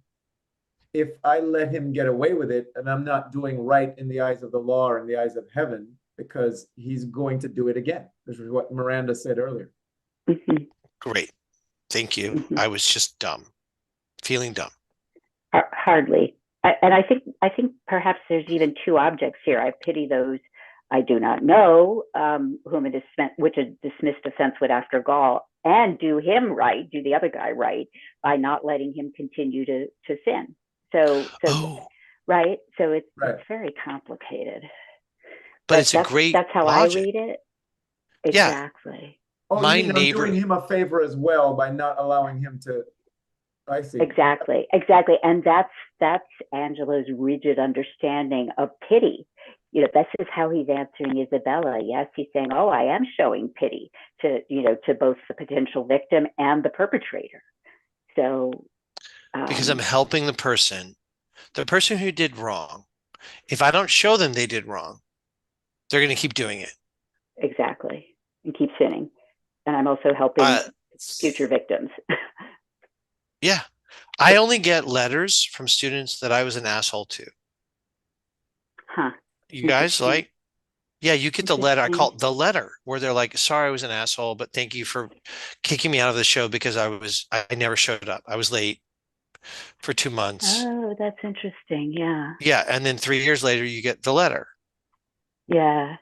if I let him get away with it, and I'm not doing right in the eyes of the law or in the eyes of heaven, because he's going to do it again. This is what Miranda said earlier. Great. Thank you. I was just dumb. Feeling dumb. Hardly. And I think perhaps there's even two objects here. I pity those I do not know, which a dismissed offense would after gall, and do him right, do the other guy right, by not letting him continue to sin. Right. So it's very complicated. But it's a great that's how logic. I read it. Exactly. Yeah. My neighbor, I'm doing him a favor as well by not allowing him to. I see. Exactly. And that's Angelo's rigid understanding of pity. You know, this is how he's answering Isabella. Yes, he's saying, "Oh, I am showing pity to both the potential victim and the perpetrator." So because I'm helping the person who did wrong. If I don't show them they did wrong, they're going to keep doing it. Exactly. And keep sinning. And I'm also helping future victims. Yeah. I only get letters from students that I was an asshole to. Huh. You guys you get the letter. I call it the letter, where they're like, sorry, I was an asshole, but thank you for kicking me out of the show because I never showed up. I was late for 2 months. Oh, that's interesting. Yeah. Yeah. And then 3 years later, you get the letter. Yeah.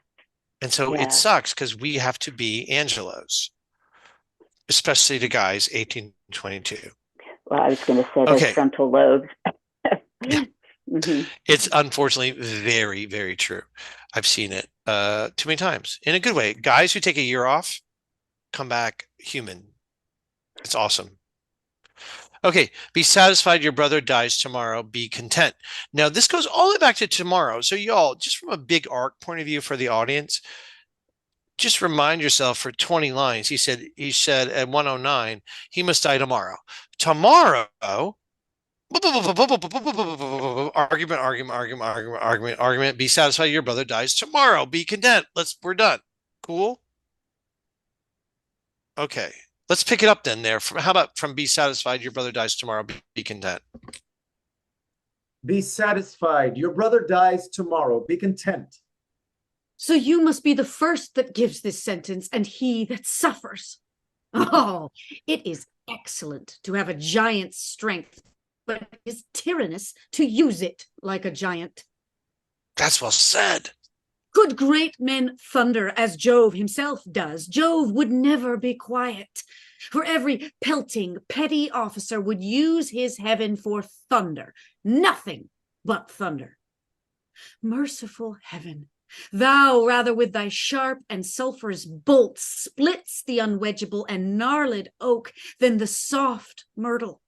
And so it sucks because we have to be Angelos, especially to guys 18 to 22. Well, I was going to say those frontal lobes. Yeah. It's unfortunately very, very true. I've seen it too many times in a good way. Guys who take a year off come back human. It's awesome. Okay, be satisfied your brother dies tomorrow, be content. Now, this goes all the way back to tomorrow. So y'all, just from a big arc point of view for the audience, just remind yourself for 20 lines. He said at 109, he must die tomorrow. Tomorrow, argument, be satisfied your brother dies tomorrow, be content. We're done. Cool? Okay. Let's pick it up then there. How about from be satisfied, your brother dies tomorrow, be content. Be satisfied, your brother dies tomorrow, be content. So you must be the first that gives this sentence, and he that suffers. Oh, it is excellent to have a giant's strength, but it is tyrannous to use it like a giant. That's well said. Could great men thunder as Jove himself does, Jove would never be quiet. For every pelting, petty officer would use his heaven for thunder, nothing but thunder. Merciful heaven, thou rather with thy sharp and sulphurous bolts splits the unwedgeable and gnarled oak than the soft myrtle.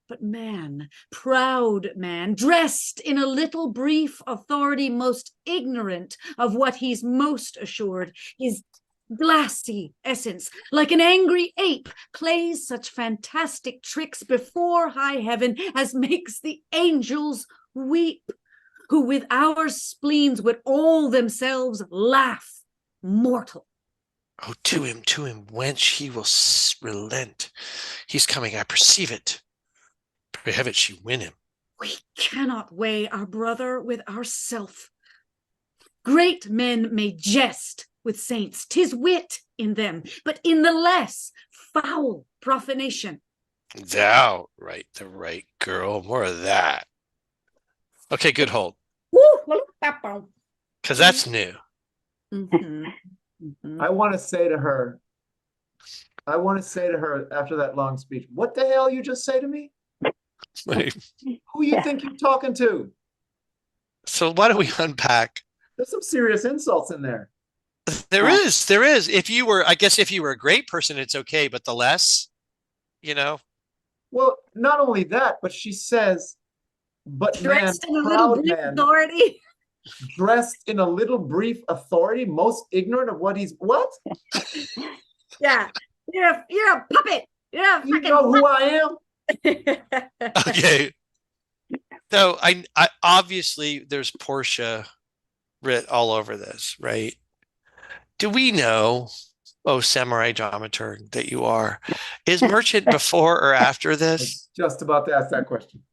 But man, proud man, dressed in a little brief authority, most ignorant of what he's most assured, his glassy essence, like an angry ape, plays such fantastic tricks before high heaven as makes the angels weep, who with our spleens would all themselves laugh mortal. Oh, to him, wench, he will relent. He's coming, I perceive it. Pray heaven she win him. We cannot weigh our brother with ourself. Great men may jest with saints, 'tis wit in them, but in the less foul profanation. Thou right, the right girl, more of that. Okay, good hold. Because that's new. Mhm. Mhm. I want to say to her after that long speech, what the hell you just say to me? Who you Yeah. think you're talking to? So why don't we unpack? There's some serious insults in there. There Yeah. is, there is. If you were, I guess if you were a great person, it's okay, but the less, you know. Well, not only that, but she says, but man, Dressed in a little proud brief man, authority. dressed in a little brief authority, most ignorant of what he's what? Yeah, you're a puppet. You're a You fucking know who I am? Okay. So I obviously there's Portia writ all over this, right? Do we know, oh samurai dramaturg that you are, is Merchant before or after I this? was just about to ask that question.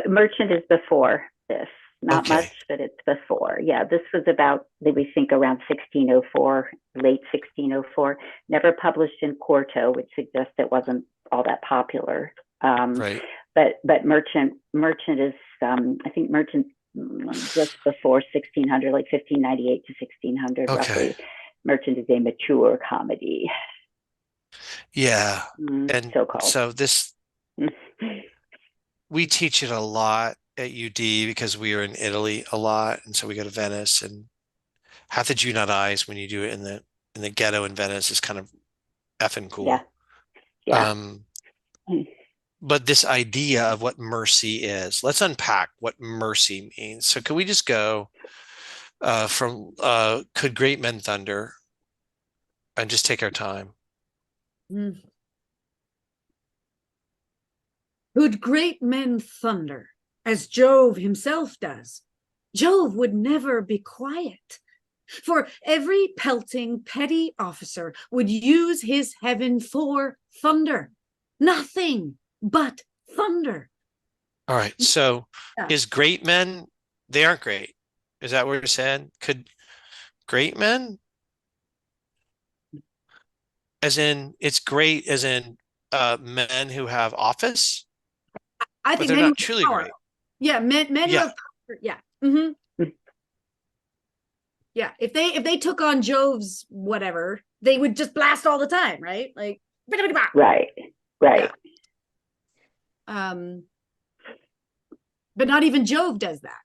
Merchant is before this. Not Okay. much, but it's before. Yeah, this was about, we think, around 1604, late 1604. Never published in quarto, which suggests it wasn't all that popular. Right. But Merchant is, I think Merchant just before 1600, like 1598 to 1600, Okay. roughly. Merchant is a mature comedy, Yeah. And so-called. so this, we teach it a lot at UD because we are in Italy a lot, and so we go to Venice, and have the Junot eyes when you do it in the ghetto in Venice is kind of effing cool. Yeah. Yeah. But this idea of what mercy is, let's unpack what mercy means. So can we just go from could great men thunder and just take our time? Could great men thunder, as Jove himself does? Jove would never be quiet. For every pelting petty officer would use his heaven for thunder. Nothing but thunder. All right. So Yeah. is great men, they aren't great. Is that what you're saying? Could great men? As in, it's great as in men who have office, I but think they're men not with truly power. great. Yeah, men who Yeah. have power. Yeah. Yeah. If they took on Jove's whatever, they would just blast all the time, right? Like Right. Right. Yeah. But not even Jove does that.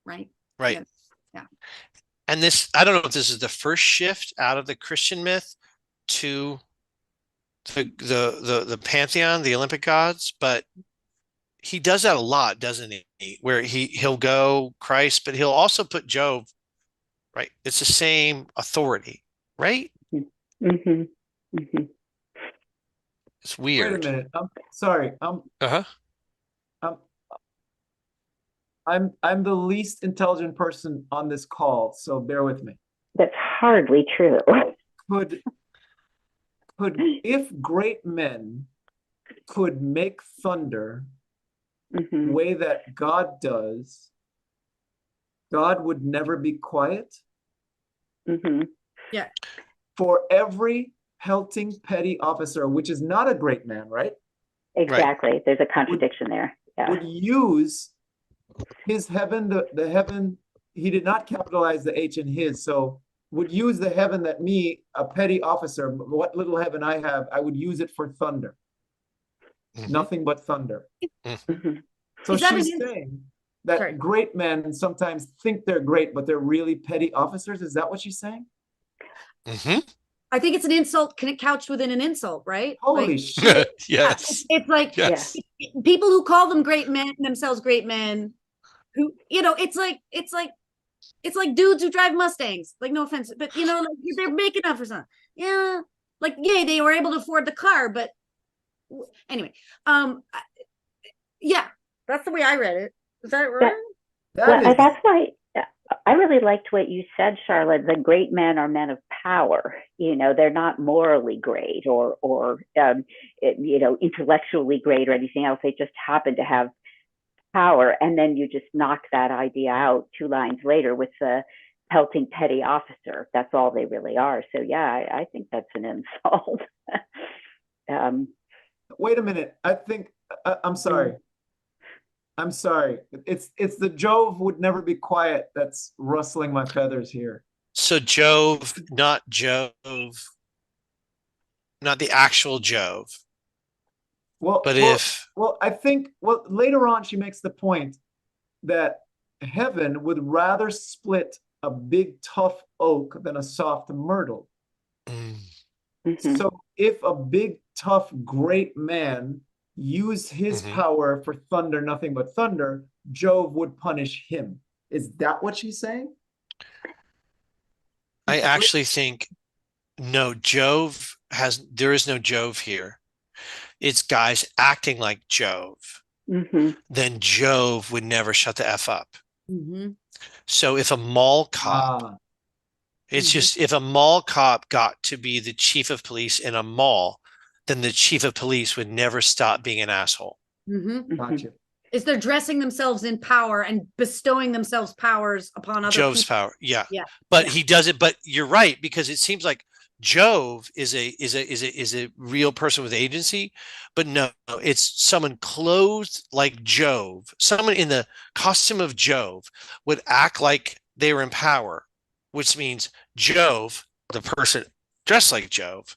Right? Right. Yeah. And this, I don't know if this is the first shift out of the Christian myth to the pantheon, the Olympic gods, but he does that a lot, doesn't he? Where he'll go Christ, but he'll also put Jove, right? It's the same authority, right? Mm-hmm. Mm-hmm. It's Wait weird. a minute. I'm sorry. Uh-huh. I'm the least intelligent person on this call, so bear with me. That's hardly true. Could if great men could make thunder the way that God does, God would never be quiet? Yeah. For every pelting petty officer, which is not a great man, right? Exactly. Right. There's a contradiction there. Yeah. Would use his heaven, the heaven, he did not capitalize the H in his, so would use the heaven that me, a petty officer, what little heaven I have, I would use it for thunder. Nothing but thunder. So she's saying that great men sometimes think they're great, but they're really petty officers. Is that what she's saying? I think it's an insult couched within an insult, right? Holy like, shit. Yes. It's like people who call them great men, themselves great men, who, it's like dudes who drive Mustangs. Like, no offense, but like they're making up for something. Yeah. Like, yeah, they were able to afford the car, but anyway, yeah, that's the way I read it. Is that right? That's why I really liked what you said, Charlotte. The great men are men of power. You know, they're not morally great or you know, intellectually great or anything else. They just happen to have power. And then you just knock that idea out 2 lines later with the pelting petty officer. That's all they really are. So yeah, I think that's an insult. Wait a minute. I think I'm sorry. I'm sorry. It's the Jove would never be quiet that's rustling my feathers here. So Jove, not Jove, not the actual Jove. Well, But if I think later on she makes the point that heaven would rather split a big tough oak than a soft myrtle. So if a big tough great man used his power for thunder, nothing but thunder, Jove would punish him. Is that what she's saying? I actually think no, there is no Jove here. It's guys acting like Jove. Then Jove would never shut the F up. So if a mall cop, it's just if a mall cop got to be the chief of police in a mall, then the chief of police would never stop being an asshole. Gotcha. Is they're dressing themselves in power and bestowing themselves powers upon other Jove's people. power, yeah. But he does it. But you're right, because it seems like Jove is a real person with agency, but no, it's someone clothed like Jove. Someone in the costume of Jove would act like they were in power, which means Jove, the person dressed like Jove,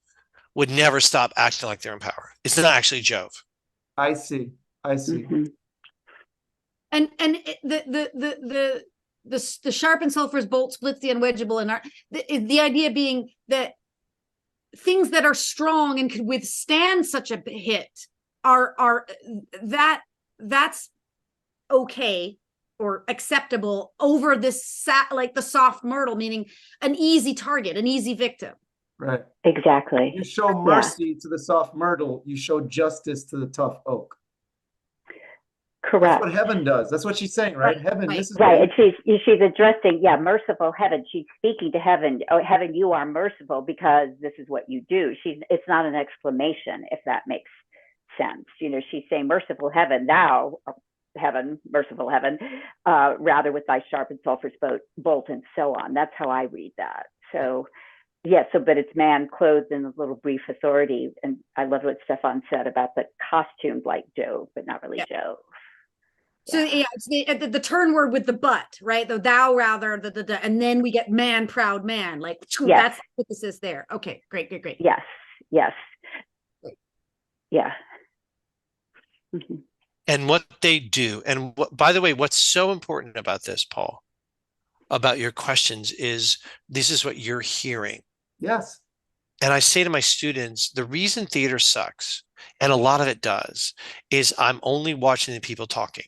would never stop acting like they're in power. It's not actually Jove. I see. And the sharp and sulphurous bolt splits the unwedgeable, and the idea being that things that are strong and could withstand such a hit are that's okay or acceptable over this like the soft myrtle, meaning an easy target, an easy victim. Right. Exactly. You show mercy to the soft myrtle, you show justice to the tough oak. Correct. That's what heaven does. That's what she's saying, right? Heaven, this is right. And she's addressing, merciful heaven. She's speaking to heaven. Oh, heaven, you are merciful because this is what you do. It's not an exclamation, if that makes sense. You know, she's saying, merciful heaven, thou, heaven, merciful heaven, rather with thy sharp and sulphurous bolt, and so on. That's how I read that. So, but it's man clothed in a little brief authority. And I love what Stefan said about the costumed like Jove, but not really Jove. So it's the turn word with the but, right? The thou rather, and then we get man, proud man. Like that's what this is there. Okay, great. Yes. Great. Yeah. And what they do, and by the way, what's so important about this, Paul, about your questions is this is what you're hearing. Yes. And I say to my students, the reason theater sucks, and a lot of it does, is I'm only watching the people talking.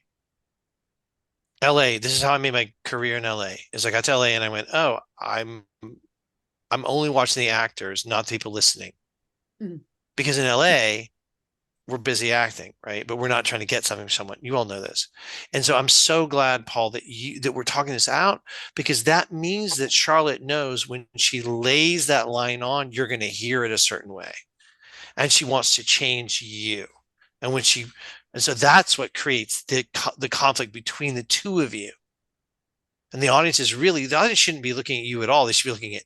LA, this is how I made my career in LA. Is I got to LA and I went, oh, I'm only watching the actors, not the people listening. Because in LA, we're busy acting, right? But we're not trying to get something from someone. You all know this. And so I'm so glad, Paul, that we're talking this out, because that means that Charlotte knows when she lays that line on, you're going to hear it a certain way. And she wants to change you. And so that's what creates the conflict between the two of you. And the audience shouldn't be looking at you at all. They should be looking at,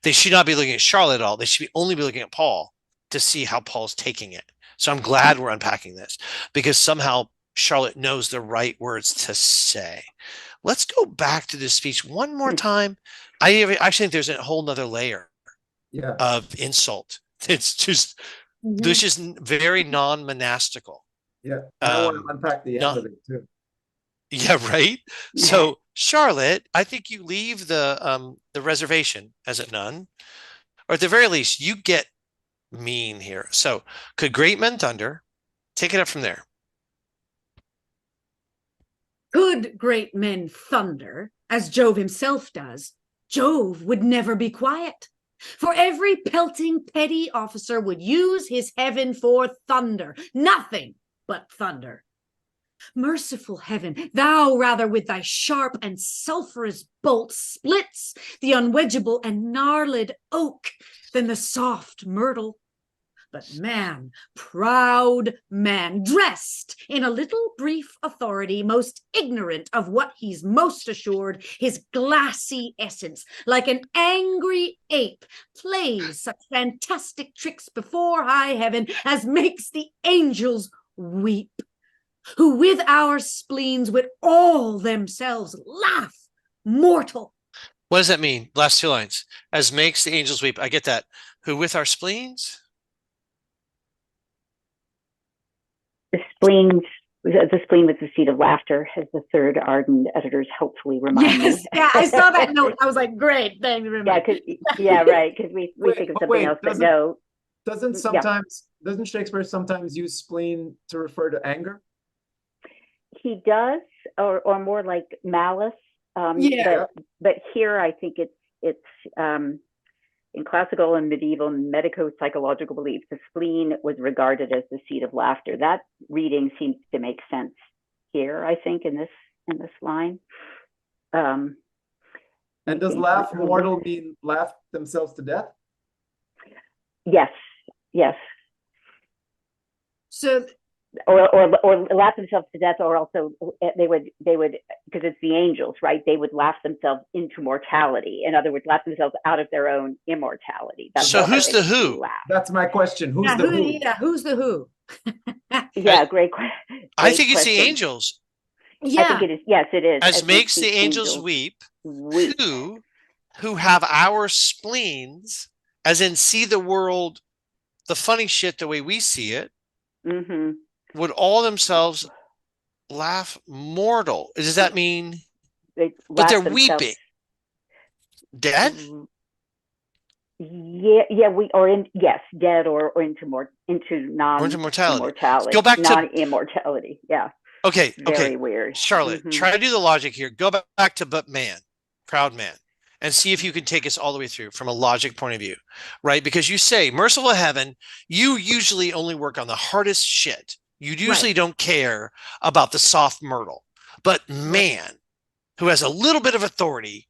they should not be looking at Charlotte at all. They should only be looking at Paul to see how Paul's taking it. So I'm glad we're unpacking this, because somehow Charlotte knows the right words to say. Let's go back to this speech one more time. I actually think there's a whole nother layer of insult. It's just, this is very non-monastical. Yeah, I want to unpack the end of it too. Yeah, right. So Charlotte, I think you leave the reservation as a nun, or at the very least, you get mean here. So, could great men thunder? Take it up from there. Could great men thunder, as Jove himself does? Jove would never be quiet. For every pelting petty officer would use his heaven for thunder, nothing but thunder. Merciful heaven, thou rather with thy sharp and sulphurous bolt splits the unwedgeable and gnarled oak than the soft myrtle. But man, proud man, dressed in a little brief authority, most ignorant of what he's most assured, his glassy essence, like an angry ape, plays such fantastic tricks before high heaven as makes the angels weep, who with our spleens would all themselves laugh mortal. What does that mean? Last two lines. As makes the angels weep. I get that. Who with our spleens? The spleen was the seat of laughter, as the third ardent editors helpfully remind me. Yeah, I saw that note. I was like, great, thank you very much. Right, because we think of something else, but no. Doesn't Shakespeare sometimes use spleen to refer to anger? He does, or more like malice. But here I think it's in classical and medieval medico-psychological belief, the spleen was regarded as the seat of laughter. That reading seems to make sense here, I think, in this line. And does laugh mortal mean laugh themselves to death? Yes. So, or laugh themselves to death, or also they would because it's the angels, right? They would laugh themselves into mortality. In other words, laugh themselves out of their own immortality. So who's the who? Laugh. That's my question. Who's the who? Yeah, who's the who? Great question. I think it's the angels. Yeah, I think it is. Yes, it is. As makes the angels weep. Who have our spleens, as in see the world, the funny shit the way we see it. Mm-hmm. Would all themselves laugh mortal? Does that mean? But they're weeping. Dead? Dead or into non-immortality. Go back to non-immortality. Yeah. Okay. Very weird. Charlotte, try to do the logic here. Go back to but man, proud man, and see if you can take us all the way through from a logic point of view, right? Because you say, merciful heaven, you usually only work on the hardest shit. You usually don't care about the soft myrtle. But man, who has a little bit of authority,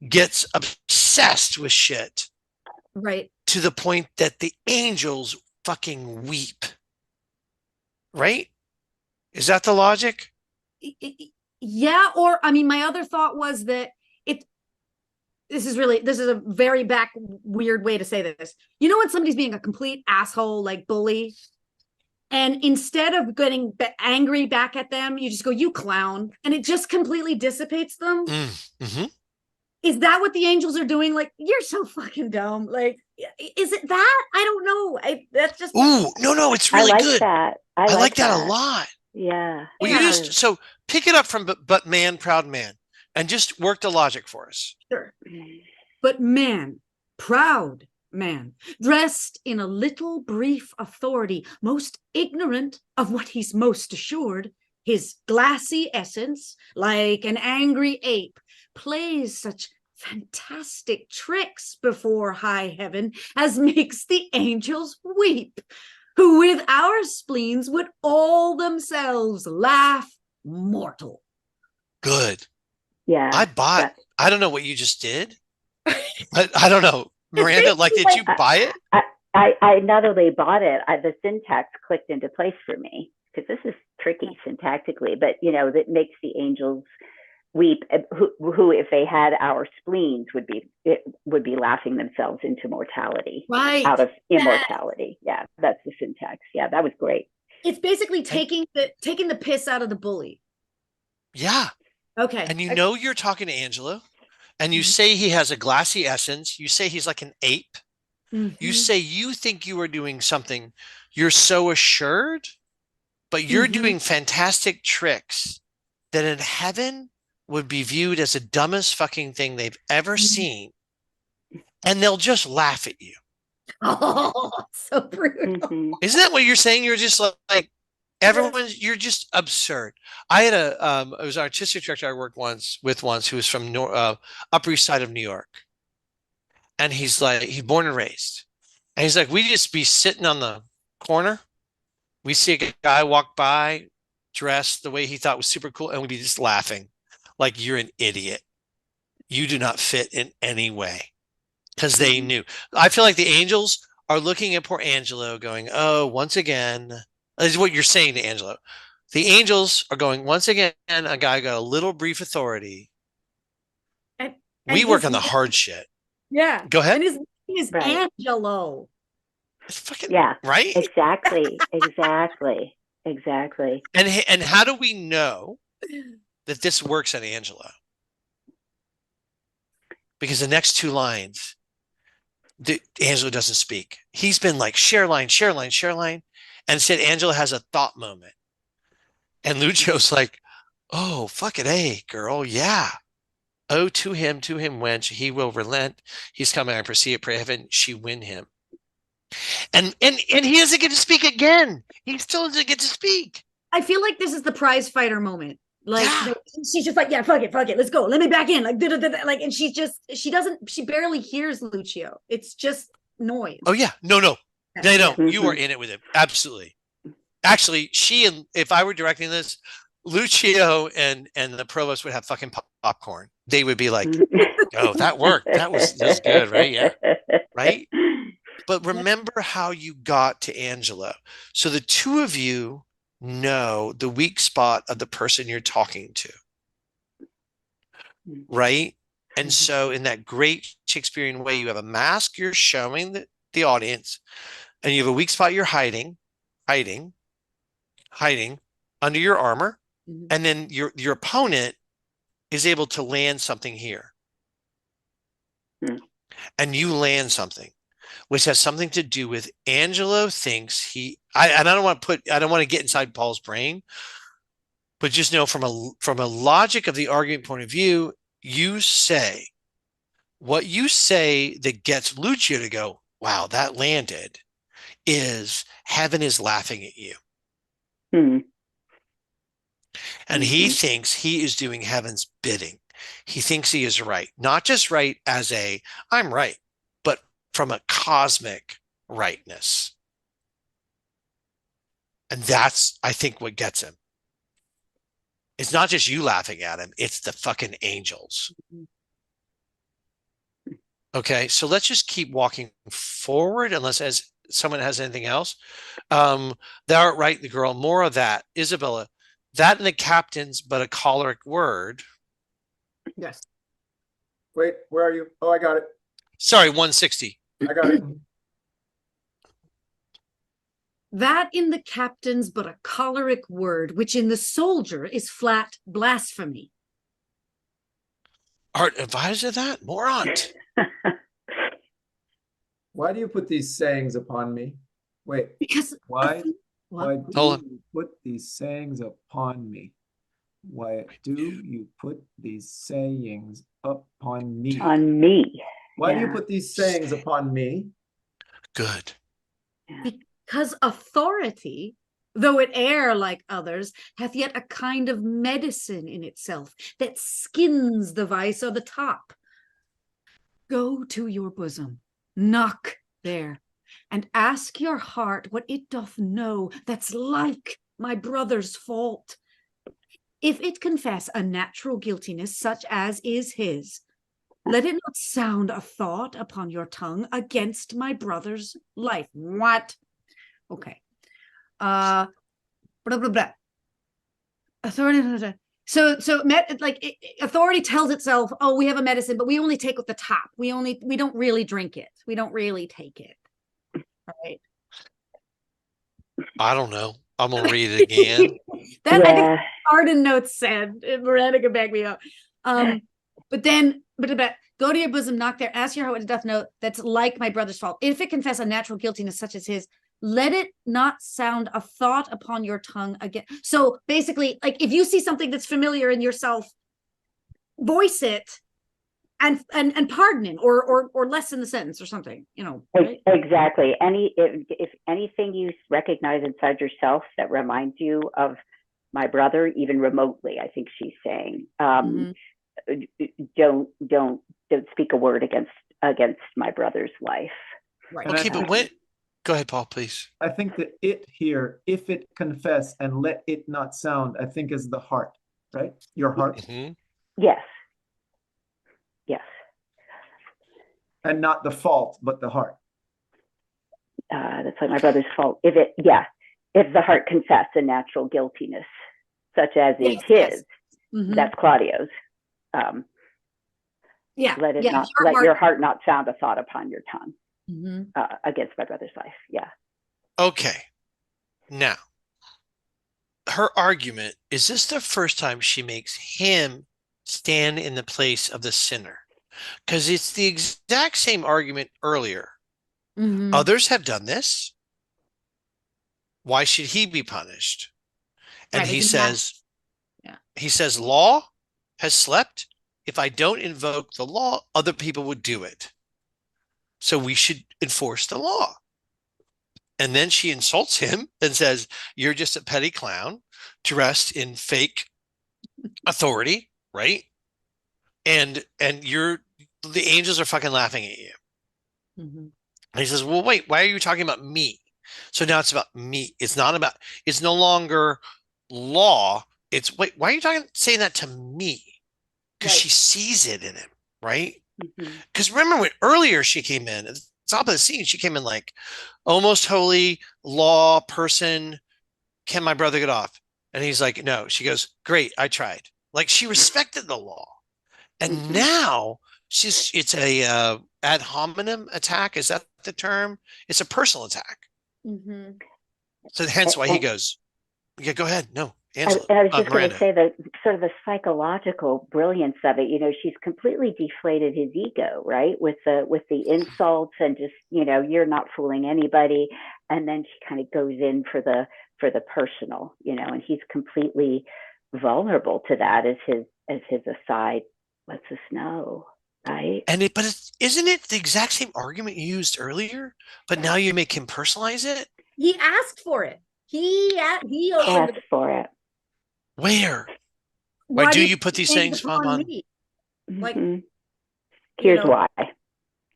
gets obsessed with shit. Right. To the point that the angels fucking weep. Right? Is that the logic? Yeah, or I mean, my other thought was that this is a very weird way to say this. You know when somebody's being a complete asshole, like bully, and instead of getting angry back at them, you just go, you clown, and it just completely dissipates them. Mm-hmm. Is that what the angels are doing? Like, you're so fucking dumb. Like, is it that? I don't know. That's just. Ooh, no, it's really good. That. I like that a lot. Yeah. Well, you so pick it up from but man, proud man, and just work the logic for us. Sure. But man, proud man, dressed in a little brief authority, most ignorant of what he's most assured, his glassy essence, like an angry ape, plays such fantastic tricks before high heaven as makes the angels weep, who with our spleens would all themselves laugh mortal. Good. Yeah. I don't know what you just did. I don't know. Miranda, did you buy it? I not only bought it, the syntax clicked into place for me, because this is tricky syntactically, but that makes the angels weep, who if they had our spleens would be laughing themselves into mortality, out of immortality. Yeah, that's the syntax. Yeah, that was great. It's basically taking the piss out of the bully. Yeah. Okay. And you're talking to Angelo, and you say he has a glassy essence. You say he's like an ape. Mm-hmm. You say you think you are doing something. You're so assured, but you're doing fantastic tricks that in heaven would be viewed as the dumbest fucking thing they've ever seen. And they'll just laugh at you. Oh, so brutal. Isn't that what you're saying? You're just like you're just absurd. I had it was an artistic director I worked with once who was from Upper East Side of New York. And he's born and raised. And he's like, we just be sitting on the corner. We see a guy walk by dressed the way he thought was super cool, and we'd be just laughing like, you're an idiot. You do not fit in any way. Because they knew. I feel like the angels are looking at poor Angelo going, oh, once again, this is what you're saying to Angelo. The angels are going, once again, a guy got a little brief authority. And We work on the hard shit. Yeah. Go ahead. And his name is Right. Angelo. It's fucking, Yeah. right? Exactly. And how do we know that this works on Angelo? Because the next two lines, Angelo doesn't speak. He's been like, share line. And instead, Angelo has a thought moment. And Lucio's like, oh, fuck it, hey, girl, yeah. Oh, to him, wench, he will relent. He's coming, I perceive it, pray heaven, she win him. And he doesn't get to speak again. He still doesn't get to speak. I feel like this is the prize fighter moment. Like, Yeah. she's just like, yeah, fuck it, let's go. Let me back in. Like, like, and she barely hears Lucio. It's just noise. Oh, yeah. No. They don't. Mhm. You are in it with him. Absolutely. Actually, if I were directing this, Lucio and the provost would have fucking popcorn. They would be like, oh, that worked. That was good, right? Yeah. Right? But remember how you got to Angelo. So the two of you know the weak spot of the person you're talking to. Right? And so in that great Shakespearean way, you have a mask you're showing the audience, and you have a weak spot you're hiding under your armor. Mhm. And then your opponent is able to land something here. And you land something, which has something to do with Angelo thinks I don't want to get inside Paul's brain, but just know from a logic of the argument point of view, you say what you say that gets Lucio to go, wow, that landed, is heaven is laughing at you. And he thinks he is doing heaven's bidding. He thinks he is right. Not just right as I'm right, but from a cosmic rightness. And that's, I think, what gets him. It's not just you laughing at him. It's the fucking angels. Okay, so let's just keep walking forward unless someone has anything else. Thou art right, the girl. More of that. Isabella, that and the captain's but a choleric word. Yes. Wait, where are you? Oh, I got it. Sorry, 160. I got it. That in the captain's but a choleric word, which in the soldier is flat blasphemy. Art advisor that? Morant. Why do you put these sayings upon me? Wait, Because why do Hold on. you put these sayings upon me? Why do you put these sayings upon me? On me. Why do you Yeah. put these sayings upon me? Good. Because authority, though it err like others, hath yet a kind of medicine in itself that skins the vice or the top. Go to your bosom, knock there, and ask your heart what it doth know that's like my brother's fault. If it confess a natural guiltiness such as is his, let it not sound a thought upon your tongue against my brother's life. What? Okay. Blah, blah, blah. Authority. So authority tells itself, oh, we have a medicine, but we only take with the top. We don't really drink it. We don't really take it. All right. I don't know. I'm gonna read it again. I think Arden notes said, Miranda can back me up. But go to your bosom, knock there, ask your heart what it doth know that's like my brother's fault. If it confess a natural guiltiness such as his, let it not sound a thought upon your tongue again. So basically, like if you see something that's familiar in yourself, voice it and pardon him or lessen the sentence or something, right? Exactly. If anything you recognize inside yourself that reminds you of my brother, even remotely, I think she's saying, don't speak a word against my brother's life. Right. Okay, but Go ahead, Paul, please. I think that it here, if it confess and let it not sound, I think is the heart, right? Your heart. Mm-hmm. Yes. Yes. And not the fault, but the heart. That's like my brother's fault. If the heart confess a natural guiltiness, such as is his, yes. that's Claudio's. Let your heart not sound a thought upon your tongue against my brother's life. Yeah. Okay. Now, her argument, is this the first time she makes him stand in the place of the sinner? Because it's the exact same argument earlier. Others have done this. Why should he be punished? And he says, law has slept. If I don't invoke the law, other people would do it. So we should enforce the law. And then she insults him and says, you're just a petty clown dressed in fake authority, right? And the angels are fucking laughing at you. And he says, well, wait, why are you talking about me? So now it's about me. It's no longer law. It's, wait, why are you saying that to me? Because she sees it in him, right? Because remember when earlier she came in, at the top of the scene, she came in like, almost holy law person, can my brother get off? And he's like, no. She goes, great, I tried. Like, she respected the law. And now it's a ad hominem attack. Is that the term? It's a personal attack. So hence why he goes, yeah, go ahead. No, Angelo. I was just going to say that sort of the psychological brilliance of it. She's completely deflated his ego, right? With the insults and just, you're not fooling anybody. And then she kind of goes in for the personal, and he's completely vulnerable to that as his aside lets us know, right? Isn't it the exact same argument you used earlier, but now you make him personalize it? He asked for it. He asked for it. Where? Why do you put these things on me? Like, here's why.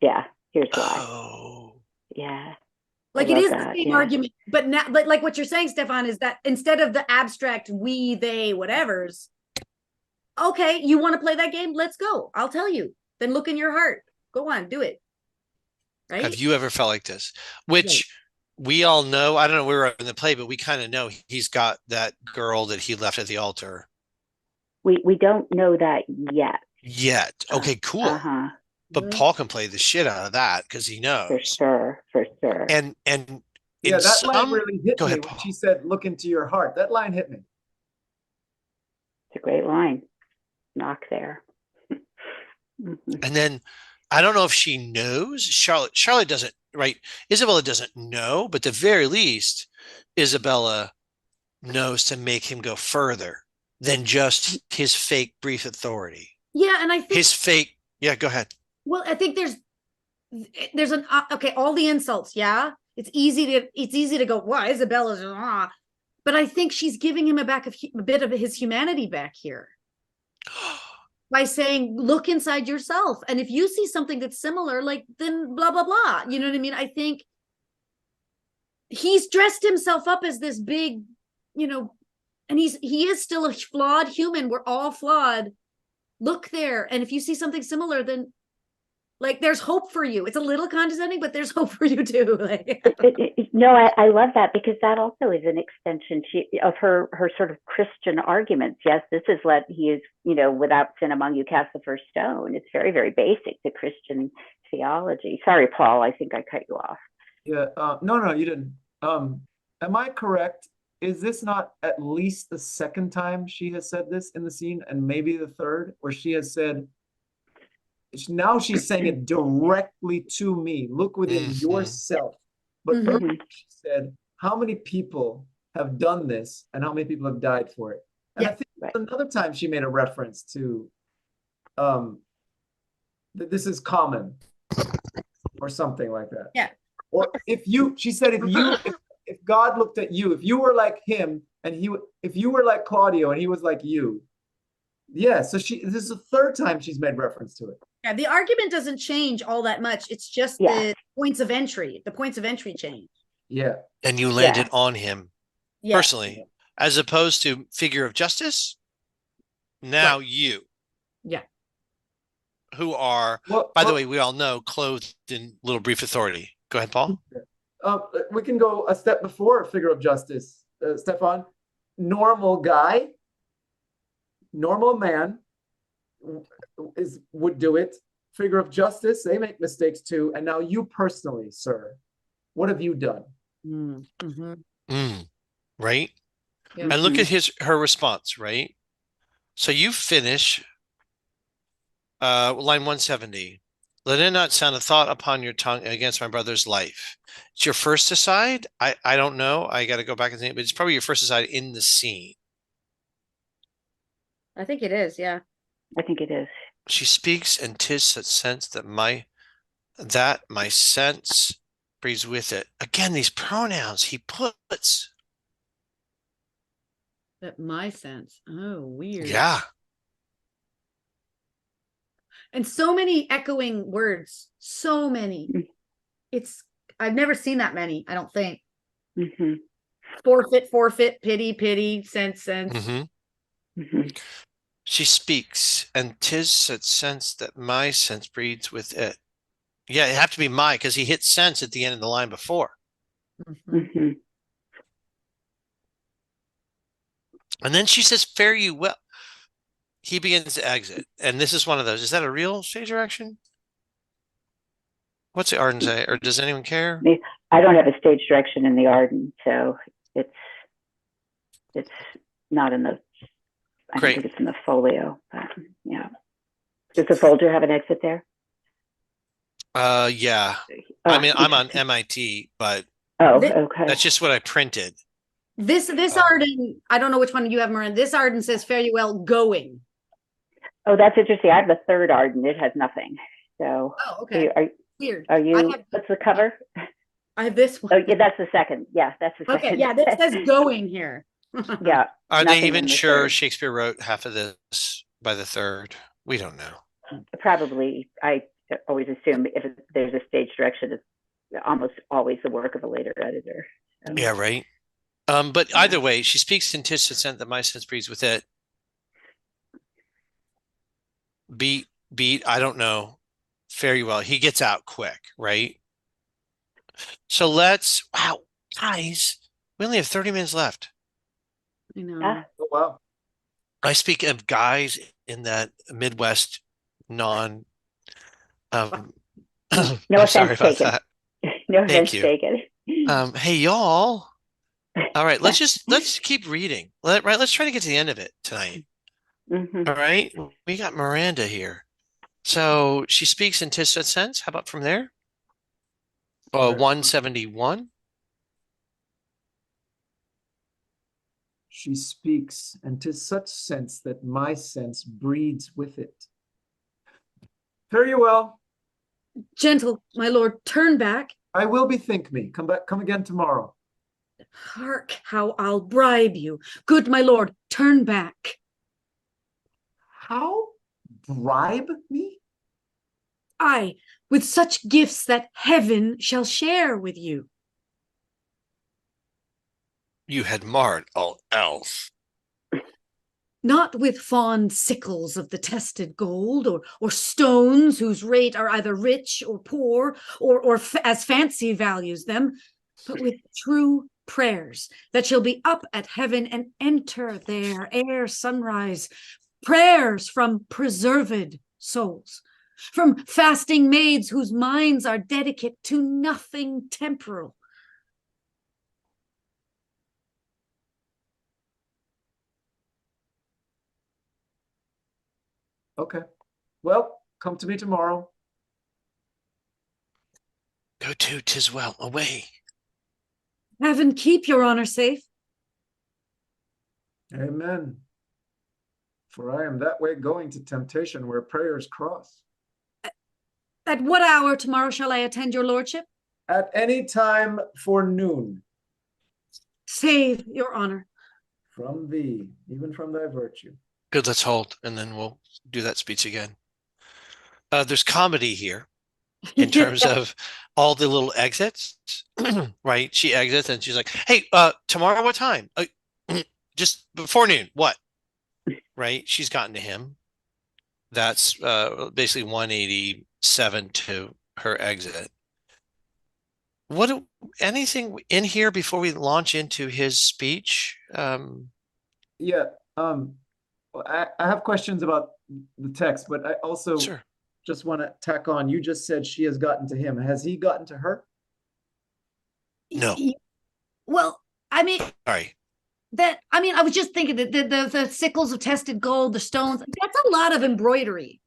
Yeah, here's why. Oh, yeah. Like it is the same argument, but now, like what you're saying, Stefan, is that instead of the abstract we, they, whatever's, okay, you want to play that game? Let's go. I'll tell you. Then look in your heart. Go on, do it. Right? Have you ever felt like this? Which we all know. I don't know. We were in the play, but we kind of know he's got that girl that he left at the altar. We don't know that yet. Okay, cool. But Paul can play the shit out of that because he knows. For sure. And that line really hit me when she said, look into your heart. That line hit me. It's a great line. Knock there. And then I don't know if she knows. Charlotte doesn't, right? Isabella doesn't know, but at the very least, Isabella knows to make him go further than just his fake brief authority. Yeah, and I think his fake. Yeah, go ahead. Well, I think there's an all the insults. Yeah, it's easy to go. Why Isabella's but I think she's giving him a bit of his humanity back here by saying, look inside yourself, and if you see something that's similar, like then blah blah blah. You know what I mean? I think he's dressed himself up as this big, and he is still a flawed human. We're all flawed. Look there, and if you see something similar, then. Like there's hope for you. It's a little condescending, but there's hope for you too. No, I love that because that also is an extension of her sort of Christian arguments. Yes, this is he is, without sin among you cast the first stone. It's very, very basic to Christian theology. Sorry, Paul, I think I cut you off. Yeah, no, you didn't. Am I correct? Is this not at least the second time she has said this in the scene, and maybe the third, where she has said, now she's saying it directly to me. Look within yourself. But earlier she said, how many people have done this and how many people have died for it? And I think another time she made a reference to that this is common or something like that. Yeah. Or she said, if God looked at you, if you were like him and if you were like Claudio and he was like you. Yeah, so this is the third time she's made reference to it. Yeah, the argument doesn't change all that much. It's just the points of entry. The points of entry change. Yeah. and you Yeah. landed on him Yeah. personally, as opposed to figure of justice. Now Right. you, Yeah. who are, Well, by the way, we all know, clothed in little brief authority. Go ahead, Paul. we can go a step before figure of justice, Stefan. Normal guy, normal man would do it. Figure of justice, they make mistakes too. And now you personally, sir, what have you done? Mm-hmm. Right? Yeah. And look at her response, right? So you finish line 170. Let it not sound a thought upon your tongue against my brother's life. It's your first aside. I don't know. I got to go back and think, but it's probably your first aside in the scene. I think it is. Yeah. I think it is. She speaks, and 'tis such sense that my sense breathes with it. Again, these pronouns he puts. That my sense. Oh, weird. Yeah. And so many echoing words. So many. I've never seen that many, I don't think. Mm-hmm. Forfeit, pity, sense. Mm-hmm. Mm-hmm. She speaks, and 'tis such sense that my sense breeds with it. Yeah, it have to be my, because he hit sense at the end of the line before. Mm-hmm. And then she says, fare you well. He begins to exit. And this is one of those. Is that a real stage direction? What's the Arden say? Or does anyone care? I don't have a stage direction in the Arden, so it's not in the, I don't think it's in the folio, but yeah. Does the folder have an exit there? Yeah. I mean, I'm on MIT, but okay. That's just what I printed. This Arden, I don't know which one you have, Miranda. This Arden says fare you well going. Oh, that's interesting. I have the third Arden. It has nothing. So okay. Weird. Are you what's the cover? I have this one. Oh yeah, that's the second. Yeah, that's the second. Okay, yeah, this says going here. Yeah. Are they even sure Shakespeare wrote half of this by the third? We don't know. Probably. I always assume if there's a stage direction, it's almost always the work of a later editor. So. Yeah, right. But either way, she speaks in 'tis such sense that my sense breeds with it. Beat, I don't know. Fare you well. He gets out quick, right? So wow, guys, we only have 30 minutes left. I know. Oh, wow. I speak of guys in that Midwest no offense taken. No offense taken. Hey y'all. All right, let's keep reading. Let's try to get to the end of it tonight. Mm-hmm. All right, we got Miranda here. So she speaks in 'tis such sense. How about from there? 171. She speaks, and 'tis such sense that my sense breeds with it. Fare you well. Gentle, my lord, turn back. I will bethink me. Come again tomorrow. Hark, how I'll bribe you. Good my lord, turn back. How? Bribe me? Aye, with such gifts that heaven shall share with you. You had marred all else. Not with fond sickles of the tested gold, or stones whose rate are either rich or poor, or as fancy values them, but with true prayers that shall be up at heaven and enter there ere sunrise. Prayers from preserved souls, from fasting maids whose minds are dedicate to nothing temporal. Okay. Well, come to me tomorrow. Go to, 'tis well, away. Heaven keep your honor safe. Amen. For I am that way going to temptation where prayers cross. At what hour tomorrow shall I attend your lordship? At any time for noon. Save your honor. From thee, even from thy virtue. Good, let's hold, and then we'll do that speech again. There's comedy here. in terms of all the little exits, right? She exits and she's like, "Hey, tomorrow what time? Just before noon. What?" Right? She's gotten to him. That's basically 187 to her exit. Anything in here before we launch into his speech? Yeah. I have questions about the text, but I also Sure. just want to tack on. You just said she has gotten to him. Has he gotten to her? No. Well, I mean, Sorry. I was just thinking that the sickles of tested gold, the stones, that's a lot of embroidery.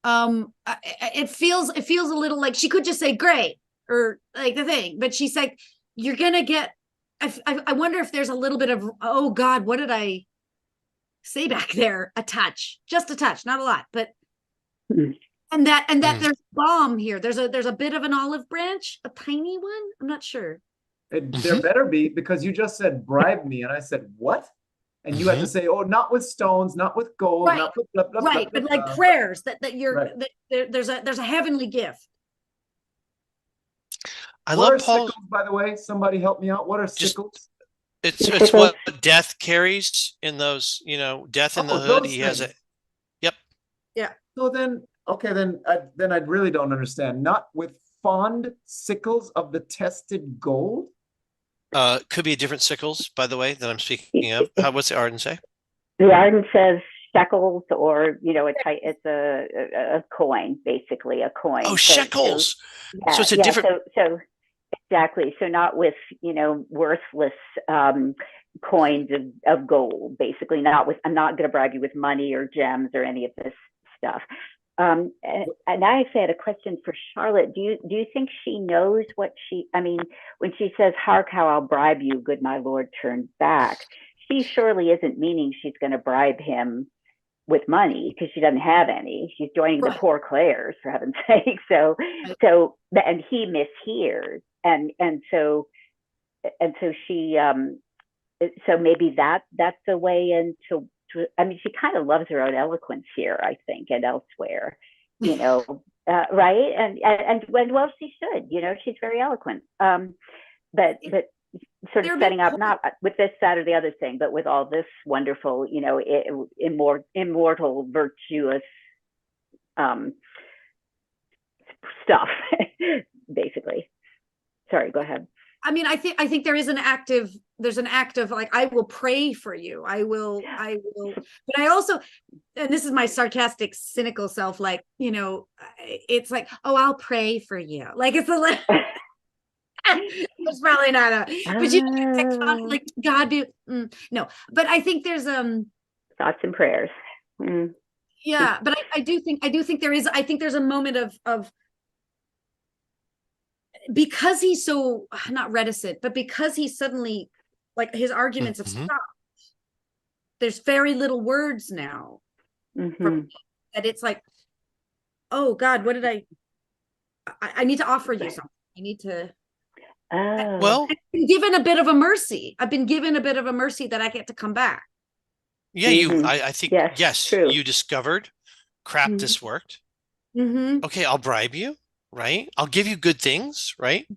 It feels a little like she could just say great or like the thing, but she's like, you're gonna get. I wonder if there's a little bit of, oh God, what did I say back there? A touch, just a touch, not a lot, but and that there's balm here. There's a bit of an olive branch, a tiny one. I'm not sure. There better be, because you just said bribe me, and I said what? And you had to say, oh, not with stones, not with gold, Right. not with blah, blah, Right, blah, but blah, like blah. prayers that you're Right. there's a heavenly gift. I What love are Paul. sickles, by the way? Somebody help me out. What are Just sickles? it's what death carries in those, death in the hood. Those He has things. it. Yep. Yeah. So then, okay, then I really don't understand. Not with fond sickles of the tested gold? Could be different sickles, by the way, that I'm speaking of. What's the Arden say? The Arden says shekels, or it's a coin, basically a coin. Oh, shekels. So it's a different. So exactly. So not with worthless coins of gold. Basically, not with. I'm not going to bribe you with money or gems or any of this stuff. And I actually had a question for Charlotte. Do you think she knows what I mean, when she says, "Hark, how I'll bribe you, good my lord, turn back," she surely isn't meaning she's going to bribe him with money, because she doesn't have any. She's joining the poor Clares, for heaven's sake. And he mishears, and so she so maybe that's a way into. I mean, she kind of loves her own eloquence here, I think, and elsewhere, right? And well, she should, she's very eloquent. But sort of setting up, not with this, that, or the other thing, but with all this wonderful, immortal, virtuous stuff, basically. Sorry, go ahead. I mean, I think there's an act of like, I will pray for you. I will, but I also, and this is my sarcastic, cynical self, like, it's like, oh, I'll pray for you. Like, it's it's probably not but like, God be, no, but I think there's, thoughts and prayers. Yeah, but I do think I think there's a moment of, because he's so not reticent, but because he's suddenly, like, his arguments have stopped. There's very little words now. And it's like, oh God, what did I need to offer you something. I need to. Well, I've been given a bit of a mercy. I've been given a bit of a mercy that I get to come back. Yeah, I think, yes, you discovered, crap, this worked. Okay, I'll bribe you. Right? I'll give you good things, right?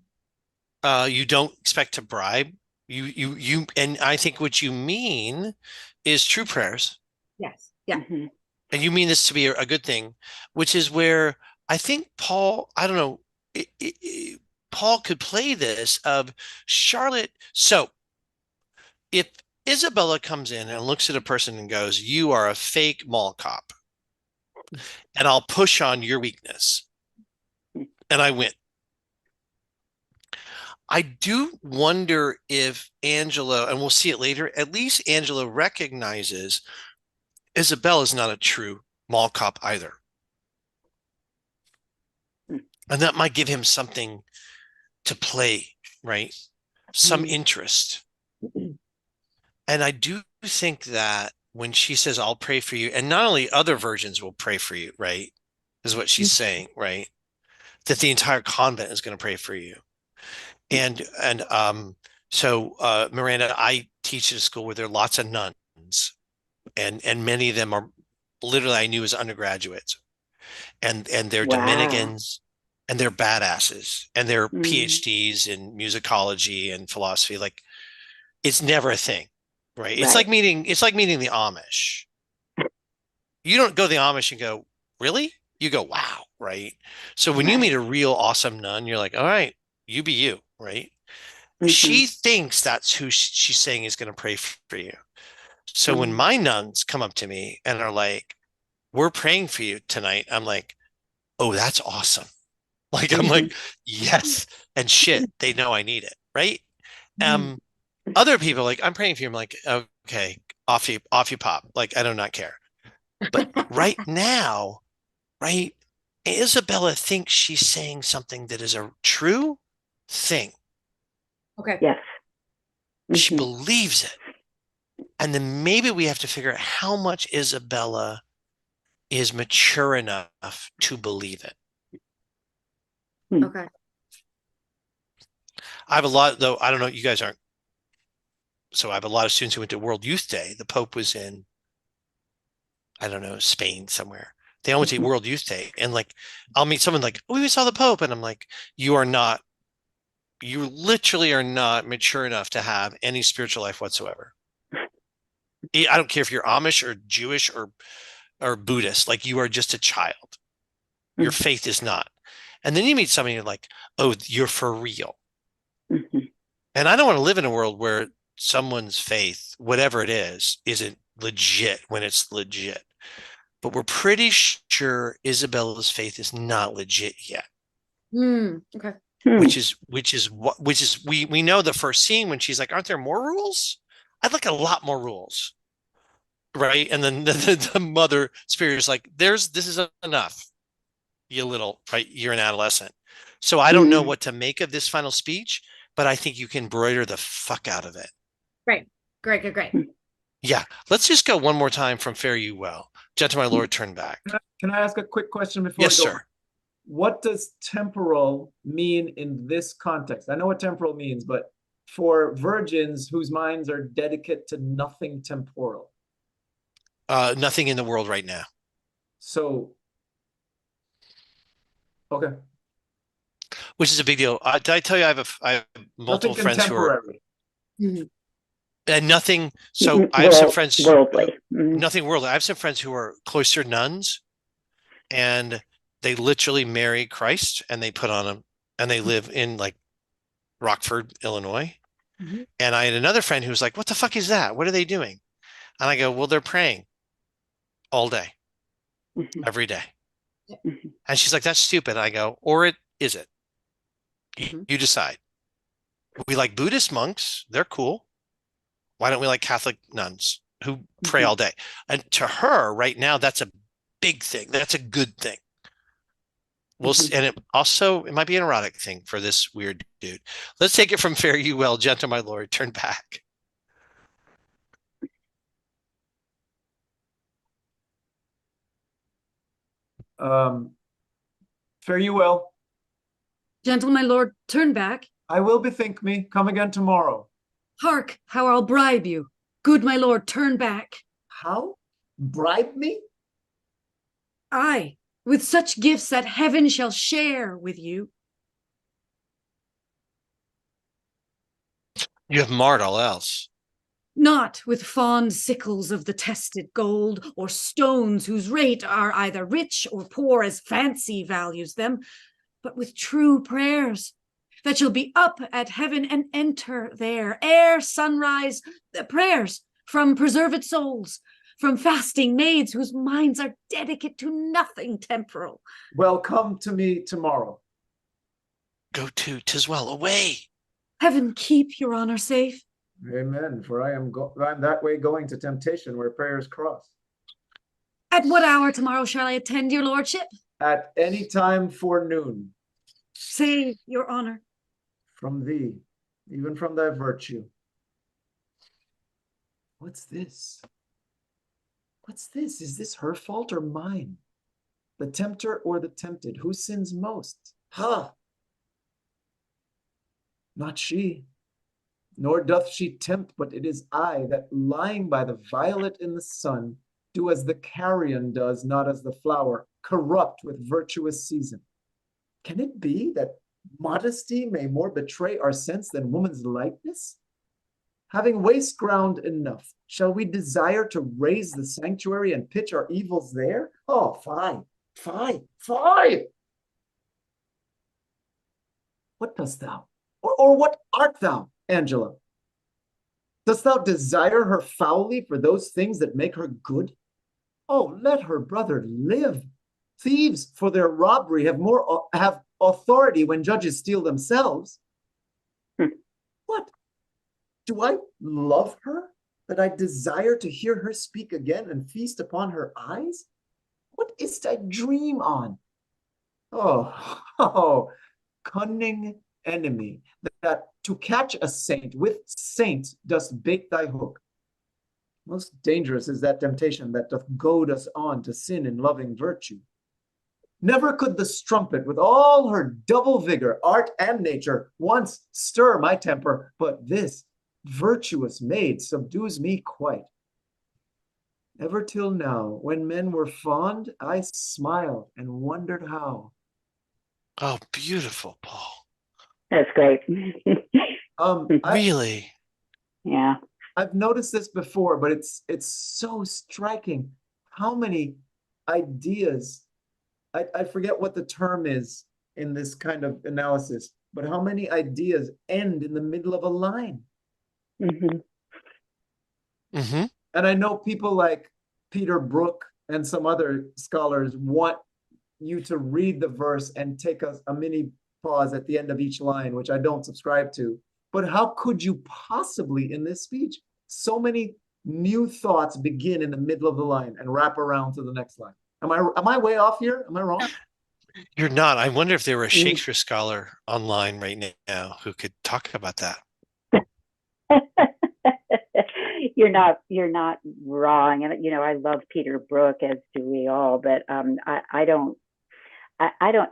You don't expect to bribe. You, and I think what you mean is true prayers. Yes. Yeah. And you mean this to be a good thing, which is where I think Paul, I don't know, Paul could play this of Charlotte. So if Isabella comes in and looks at a person and goes, "You are a fake mall cop, and I'll push on your weakness, and I win." I do wonder if Angelo, and we'll see it later, at least Angelo recognizes Isabella's not a true mall cop either. And that might give him something to play, right? Some interest. And I do think that when she says, "I'll pray for you," and not only other virgins will pray for you, right? Is what she's saying, right? That the entire convent is going to pray for you. And so Miranda, I teach at a school where there are lots of nuns, and many of them are literally, I knew, as undergraduates. and they're Wow. Dominicans, and they're badasses, and they're Mm. PhDs in musicology and philosophy. Like, it's never a thing, right? It's Right. like meeting the Amish. You don't go to the Amish and go, really? You go, wow, right? So when you Right. meet a real awesome nun, you're like, all right, you be you, right? Mhm. She thinks that's who she's saying is going to pray for you. So when Mm. my nuns come up to me and are like, we're praying for you tonight, I'm like, oh, that's awesome. Like, I'm Mhm. like, yes. And shit, they know I need it, right? Mm. Other people like, I'm praying for you. I'm like, okay, off you pop. Like, I do not care. But right now, right, Isabella thinks she's saying something that is a true thing. Okay. Yes. She Mhm. believes it. And then maybe we have to figure out how much Isabella is mature enough to believe it. Okay. I have a lot, though, I don't know, you guys aren't. So I have a lot of students who went to World Youth Day. The Pope was in, I don't know, Spain somewhere. They all went to Mhm. World Youth Day. And like, I'll meet someone like, oh, we saw the Pope. And I'm like, you are not, you literally are not mature enough to have any spiritual life whatsoever. I don't care if you're Amish or Jewish or Buddhist, like you are just a child. Your Mhm. faith is not. And then you meet somebody and you're like, oh, you're for real. Mhm. And I don't want to live in a world where someone's faith, whatever it is, isn't legit when it's legit. But we're pretty sure Isabella's faith is not legit yet. Okay. Hmm. Which is we know the first scene when she's like, aren't there more rules? I'd like a lot more rules. Right. And then the mother spirit is like, this is enough. You little, right? You're an adolescent. So I don't know Mm. what to make of this final speech, but I think you can embroider the fuck out of it. Great. Great. Yeah. Let's just go one more time from Fare You Well. Gentle my lord, turn back. Can I ask a quick question before Yes, we go? sir. What does temporal mean in this context? I know what temporal means, but for virgins whose minds are dedicated to nothing temporal. Nothing in the world right now. So, okay. Which is a big deal. Did I tell you I have multiple Nothing friends who are contemporary. and nothing. So I have some friends, Worldly. Mhm. nothing worldly. I have some friends who are cloistered nuns, and they literally marry Christ, and they put on him, and they live in like Rockford, Illinois. Mhm. And I had another friend who was like, "What the fuck is that? What are they doing?" And I go, "Well, they're praying all day, Mhm. every day." Mhm. And she's like, "That's stupid." And I go, "Or it is it? Mhm. You decide." We like Buddhist monks; they're cool. Why don't we like Catholic nuns who pray Mhm. all day? And to her, right now, that's a big thing. That's a good thing. Well, Mhm. and it might be an erotic thing for this weird dude. Let's take it from Fare You Well, gentle my lord, turn back. Fare you well. Gentle my lord, turn back. I will bethink me. Come again tomorrow. Hark, how I'll bribe you. Good my lord, turn back. How? Bribe me? Aye, with such gifts that heaven shall share with you. You have marred all else. Not with fond sickles of the tested gold, or stones whose rate are either rich or poor as fancy values them, but with true prayers that shall be up at heaven and enter there ere sunrise. Prayers from preserved souls, from fasting maids whose minds are dedicate to nothing temporal. Well, come to me tomorrow. Go to, 'tis well, away. Heaven keep your honor safe. Amen. For I'm that way going to temptation where prayers cross. At what hour tomorrow shall I attend your lordship? At any time for noon. Say, your honor. From thee, even from thy virtue. What's this? What's this? Is this her fault or mine? The tempter or the tempted? Who sins most? Ha! Not she. Nor doth she tempt, but it is I that, lying by the violet in the sun, do as the carrion does, not as the flower. corrupt with virtuous season. Can it be that modesty may more betray our sense than woman's lightness? Having waste ground enough, shall we desire to raise the sanctuary and pitch our evils there? Oh, fine, fine, fine. What dost thou? Or what art thou, Angelo? Dost thou desire her foully for those things that make her good? Oh, let her brother live. Thieves for their robbery have authority when judges steal themselves. What? Do I love her that I desire to hear her speak again and feast upon her eyes? What is't I dream on? Oh, cunning enemy, that to catch a saint with saint dost bait thy hook. Most dangerous is that temptation that doth goad us on to sin in loving virtue. Never could the strumpet with all her double vigor, art and nature, once stir my temper, but this virtuous maid subdues me quite. Ever till now, when men were fond, I smiled and wondered how. Oh, beautiful, Paul. That's great. Really? Yeah. I've noticed this before, but it's so striking how many ideas, I forget what the term is in this kind of analysis, but how many ideas end in the middle of a line. Mm-hmm. Mm-hmm. And I know people like Peter Brook and some other scholars want you to read the verse and take a mini pause at the end of each line, which I don't subscribe to. But how could you possibly, in this speech, so many new thoughts begin in the middle of the line and wrap around to the next line? Am I way off here? Am I wrong? You're not. I wonder if there were a Shakespeare scholar online right now who could talk about that. You're not wrong. And I love Peter Brook, as do we all, but I don't,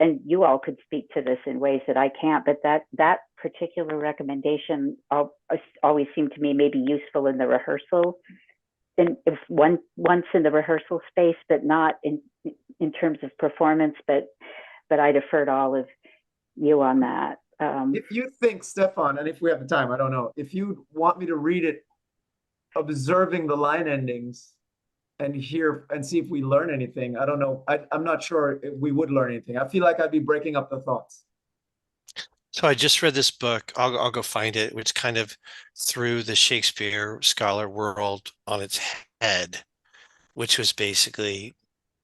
and you all could speak to this in ways that I can't, but that particular recommendation always seemed to me maybe useful in the rehearsal, once in the rehearsal space, but not in terms of performance, but I defer to all of you on that. If you think, Stefan, and if we have the time, I don't know, if you want me to read it, observing the line endings and hear and see if we learn anything, I don't know. I'm not sure if we would learn anything. I feel like I'd be breaking up the thoughts. So I just read this book. I'll go find it, which kind of threw the Shakespeare scholar world on its head, which was basically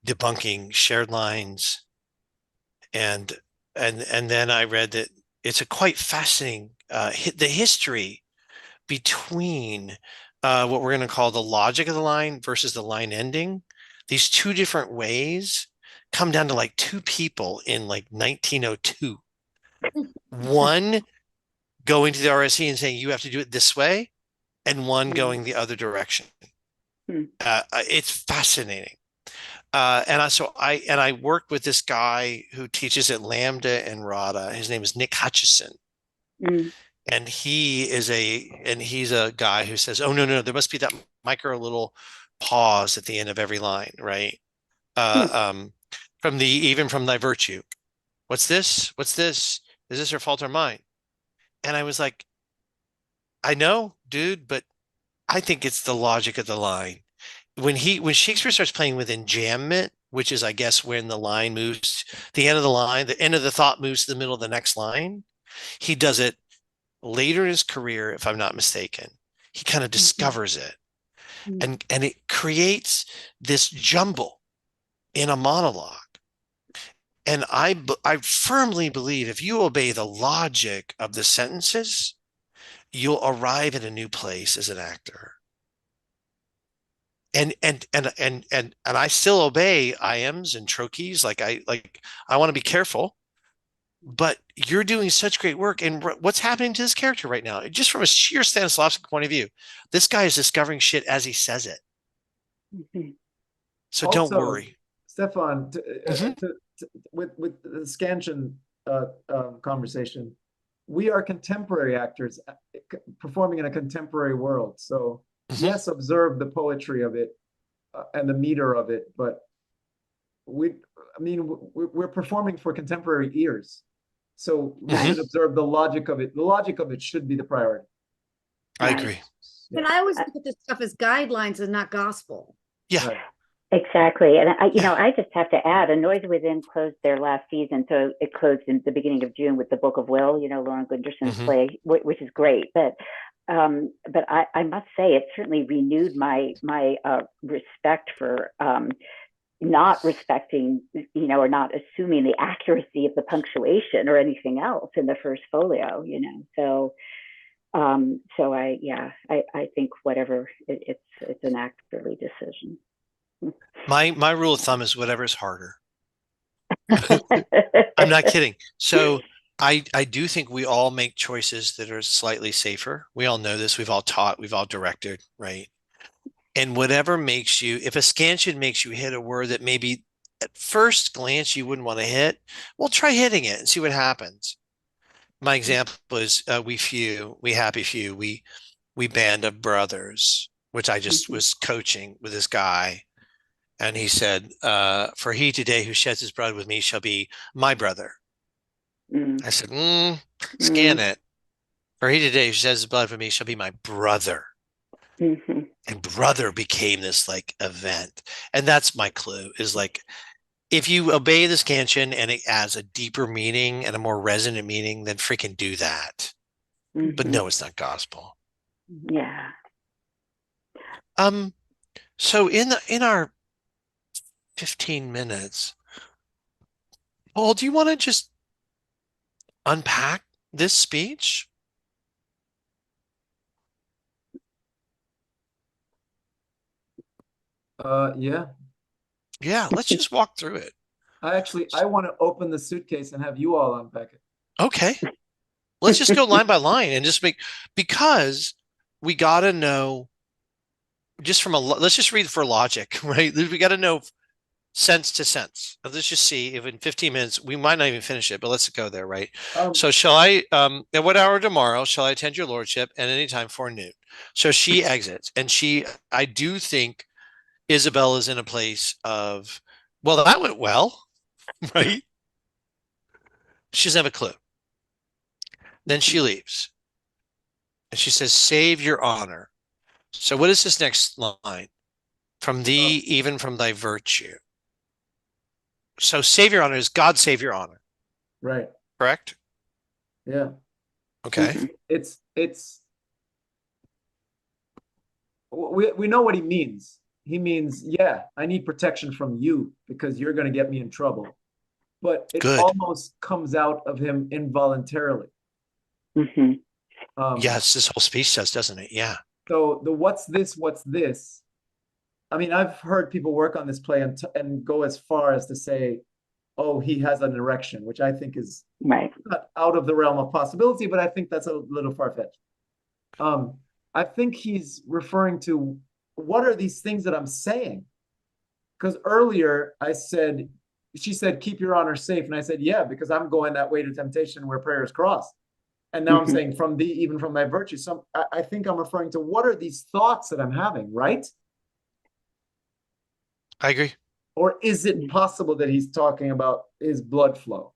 debunking shared lines. And then I read that it's a quite fascinating the history between what we're going to call the logic of the line versus the line ending. These two different ways come down to like two people in like 1902. One going to the RSC and saying, you have to do it this way, and one going the other direction. It's fascinating. And I worked with this guy who teaches at Lambda and RADA. His name is Nick Hutchison. And he's a guy who says, oh, no, there must be that micro little pause at the end of every line, right? Even from thy virtue. What's this? What's this? Is this her fault or mine? And I was like, I know, dude, but I think it's the logic of the line. When Shakespeare starts playing with enjambment, which is, I guess, when the line moves, the end of the line, the end of the thought moves to the middle of the next line, he does it later in his career, if I'm not mistaken. He kind of discovers it. And it creates this jumble in a monologue. And I firmly believe if you obey the logic of the sentences, you'll arrive at a new place as an actor. And I still obey iams and trochees. I want to be careful, but you're doing such great work. And what's happening to this character right now? Just from a sheer Stanislavski point of view, this guy is discovering shit as he says it. So also, don't worry. Stefan, with the scansion conversation, we are contemporary actors performing in a contemporary world. So yes, observe the poetry of it and the meter of it, but I mean, we're performing for contemporary ears. So we Mhm. should observe the logic of it. The logic of it should be the priority. I Right. agree. But I always look at this stuff as guidelines and not gospel. Yeah. Right. Exactly. And Yeah. I just have to add, A Noise Within closed their last season. So it closed in the beginning of June with the Book of Will, Lauren Gunderson's Mhm. play, which is great. But I must say it certainly renewed my respect for not respecting, or not assuming the accuracy of the punctuation or anything else in the first folio, So I think whatever it's an actorly decision. My rule of thumb is whatever's harder. I'm not kidding. So I do think we all make choices that are slightly safer. We all know this. We've all taught, we've all directed, right? And whatever makes you, if a scansion makes you hit a word that maybe at first glance you wouldn't want to hit, well, try hitting it and see what happens. My example is we happy few, we band of brothers, which I just was coaching with this guy. And he said, for he today who sheds his blood with me shall be my brother. I said, scan it. For he today who sheds his blood for me shall be my brother. And brother became this like event. And that's my clue is like, if you obey the scansion and it adds a deeper meaning and a more resonant meaning, then freaking do that. But no, it's not gospel. Yeah. So in our 15 minutes, Paul, do you want to just unpack this speech? Yeah. Yeah, let's just walk through it. I want to open the suitcase and have you all unpack it. Okay. Let's just go line by line and just because we got to know just let's just read for logic, right? We got to know sense to sense. Let's just see if in 15 minutes, we might not even finish it, but let's go there, right? So shall I, at what hour tomorrow shall I attend your lordship at any time for noon? So she exits and I do think Isabella's in a place of, well, that went well, right? She doesn't have a clue. Then she leaves and she says, save your honor. So what is this next line? From thee, even from thy virtue. So save your honor is God save your honor. Right. Correct? Yeah. Okay. It's we know what he means. He means, yeah, I need protection from you because you're going to get me in trouble. But it Good. almost comes out of him involuntarily. Yes, this whole speech does, doesn't it? Yeah. So the what's this? I mean, I've heard people work on this play and go as far as to say, oh, he has an erection, which I think is right. Not out of the realm of possibility, but I think that's a little far-fetched. I think he's referring to what are these things that I'm saying? Because earlier she said, keep your honor safe. And I said, yeah, because I'm going that way to temptation where prayer is crossed. And now I'm saying from thee, even from thy virtue. So I think I'm referring to what are these thoughts that I'm having, right? I agree. Or is it possible that he's talking about his blood flow?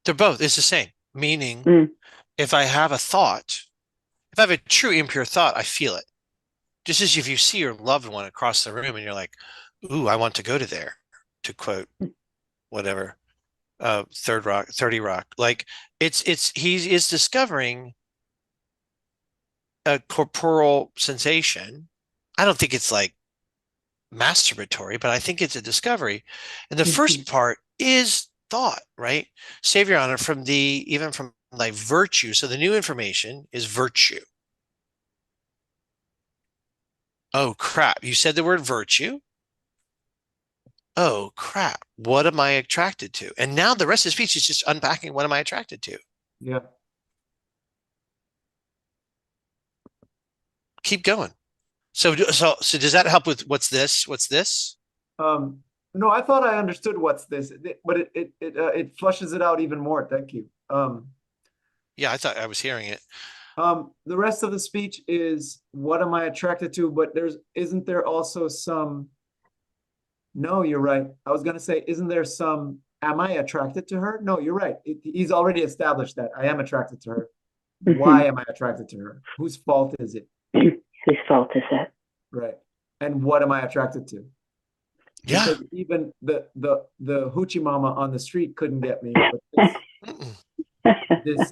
They're both. It's the same. Meaning, if I have a thought, if I have a true impure thought, I feel it. Just as if you see your loved one across the room and you're like, ooh, I want to go to there, to quote whatever, 30 Rock. Like he is discovering a corporal sensation. I don't think it's like masturbatory, but I think it's a discovery. And the first part is thought, right? Save your honor from thee, even from thy virtue. So the new information is virtue. Oh, crap. You said the word virtue. Oh, crap. What am I attracted to? And now the rest of the speech is just unpacking what am I attracted to? Yeah. Keep going. So does that help with what's this? What's this? No, I thought I understood what's this, but it flushes it out even more. Thank you. Yeah, I thought I was hearing it. The rest of the speech is what am I attracted to? But isn't there also some No, you're right. I was going to say, isn't there some, am I attracted to her? No, you're right. He's already established that I am attracted to her. Why am I attracted to her? Whose fault is it? Whose fault is it? Right. And what am I attracted to? Yeah. Because even the hoochie mama on the street couldn't get me, but this this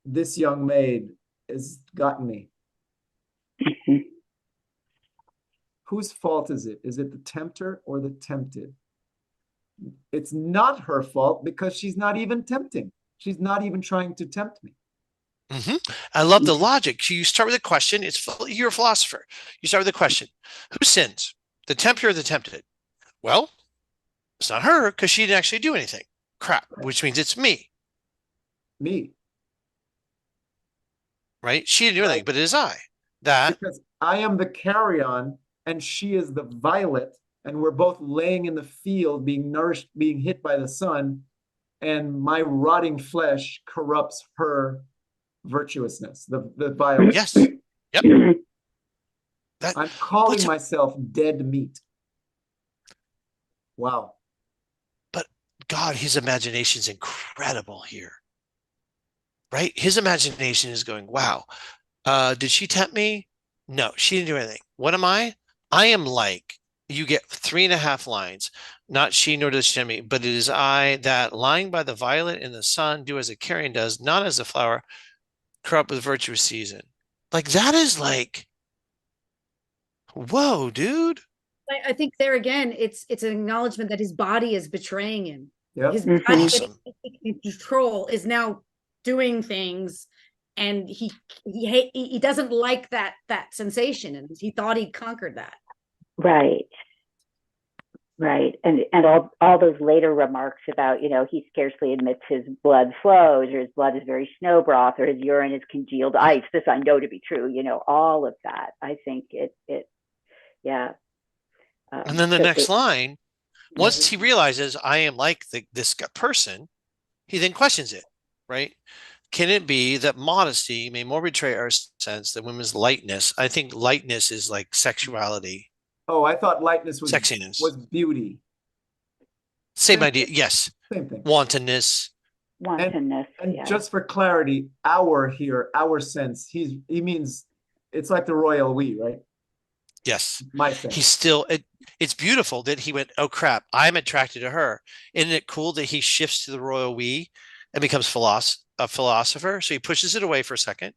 this young maid has gotten me. Whose fault is it? Is it the tempter or the tempted? It's not her fault because she's not even tempting. She's not even trying to tempt me. I love the logic. So you start with a question. You're a philosopher. You start with a question. Who sins? The tempter or the tempted? Well, it's not her because she didn't actually do anything. Crap, which means it's me. Me. Right? She didn't do anything, but it is I. That. Because I am the carrion and she is the violet, and we're both laying in the field, being nourished, being hit by the sun, and my rotting flesh corrupts her virtuousness, the violet. Yes. Yep. I'm calling myself dead meat. Wow. But God, his imagination is incredible here. Right? His imagination is going, wow, did she tempt me? No, she didn't do anything. What am I? I am like, you get 3.5 lines. Not she nor does she tempt me, but it is I that lying by the violet in the sun do as a carrion does, not as a flower, corrupt with virtuous season. Like that is like, whoa, dude. I think there again, it's an acknowledgement that his body is betraying him. Yep. His body Awesome. control is now doing things, and he doesn't like that sensation, and he thought he'd conquered that. Right. And all those later remarks about, he scarcely admits his blood flows, or his blood is very snow broth, or his urine is congealed ice. This I know to be true. All of that. I think yeah. And then the next line, once he realizes I am like this person, he then questions it, right? Can it be that modesty may more betray our sense than women's lightness? I think lightness is like sexuality. Oh, I thought lightness was sexiness. Was beauty. Same idea. Yes. Same thing. Wantonness. And yeah. Just for clarity, our sense, he means it's like the royal we, right? Yes. My sense. He's still, it's beautiful that he went, oh crap, I'm attracted to her. Isn't it cool that he shifts to the royal we and becomes a philosopher? So he pushes it away for a second.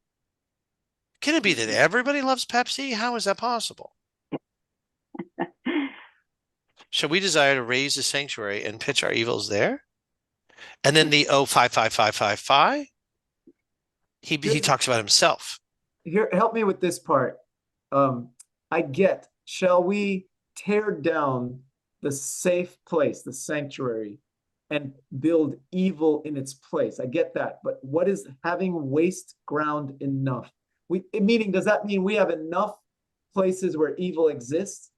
Can it be that everybody loves Pepsi? How is that possible? Shall we desire to raise the sanctuary and pitch our evils there? And then the 55555, he talks about himself. Here, help me with this part. I get, shall we tear down the safe place, the sanctuary, and build evil in its place? I get that. But what is having waste ground enough? Meaning, does that mean we have enough places where evil exists?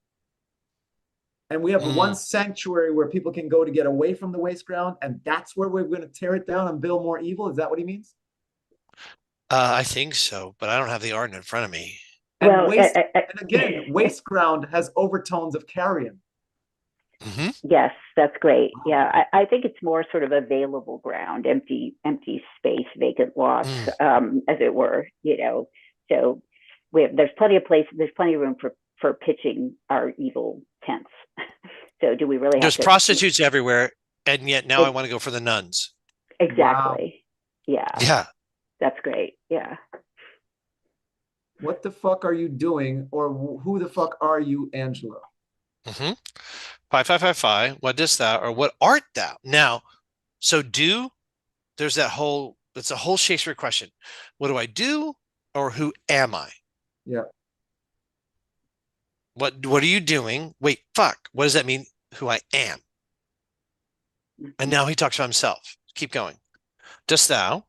And we have one sanctuary where people can go to get away from the waste ground, and that's where we're going to tear it down and build more evil? Is that what he means? I think so, but I don't have the art in front of me. And, and again, waste ground has overtones of carrion. Yes, that's great. Yeah, I think it's more sort of available ground, empty space, vacant lots, as it were. So there's plenty of room for pitching our evil tents. So do we really have There's prostitutes everywhere, and yet now I want to go for the nuns. Exactly. Wow. Yeah. That's great. Yeah. What the fuck are you doing? Or who the fuck are you, Angelo? 5555, what dost thou, or what art thou? Now, so there's it's a whole Shakespeare question. What do I do, or who am I? Yeah. What are you doing? Wait, fuck. What does that mean? Who I am. And now he talks about himself. Keep going. Dost thou?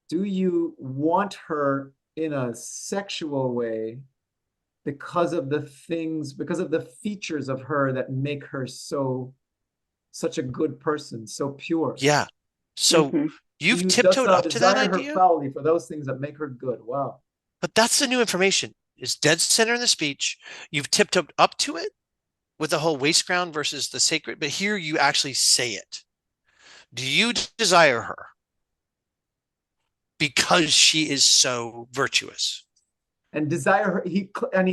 Do you want her in a sexual way because of the features of her that make her such a good person, so pure? Yeah. So you've tiptoed up to that idea? Her foully for those things that make her good. Wow. But that's the new information. It's dead center in the speech. You've tiptoed up to it. with the whole waste ground versus the sacred, but here you actually say it. Do you desire her because she is so virtuous? And desire her, he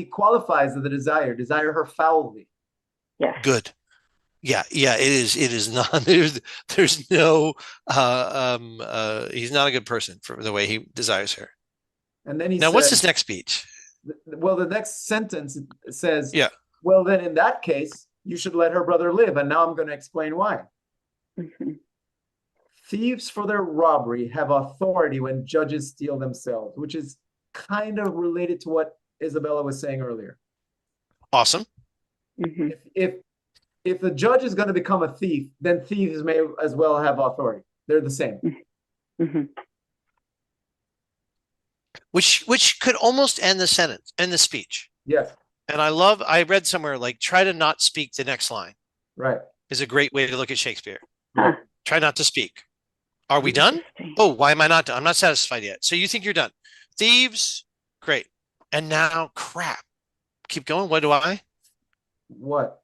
qualifies the desire her foully. Yes. Good. Yeah, it is not, there's no, he's not a good person for the way he desires her. And then he Now, says, what's his next speech? well, the next sentence says, Yeah. well, then in that case, you should let her brother live. And now I'm going to explain why. Mm-hmm. Thieves for their robbery have authority when judges steal themselves, which is kind of related to what Isabella was saying earlier. Awesome. Mm-hmm. If the judge is going to become a thief, then thieves may as well have authority. They're the same. Mm-hmm. Which could almost end the sentence, end the speech. Yes. And I read somewhere like, try to not speak the next line. Right. Is a great way to look at Shakespeare. Huh. Try not to speak. Are we done? Oh, why am I not done? I'm not satisfied yet. So you think you're done. Thieves, great. And now, crap. Keep going. What do I? What?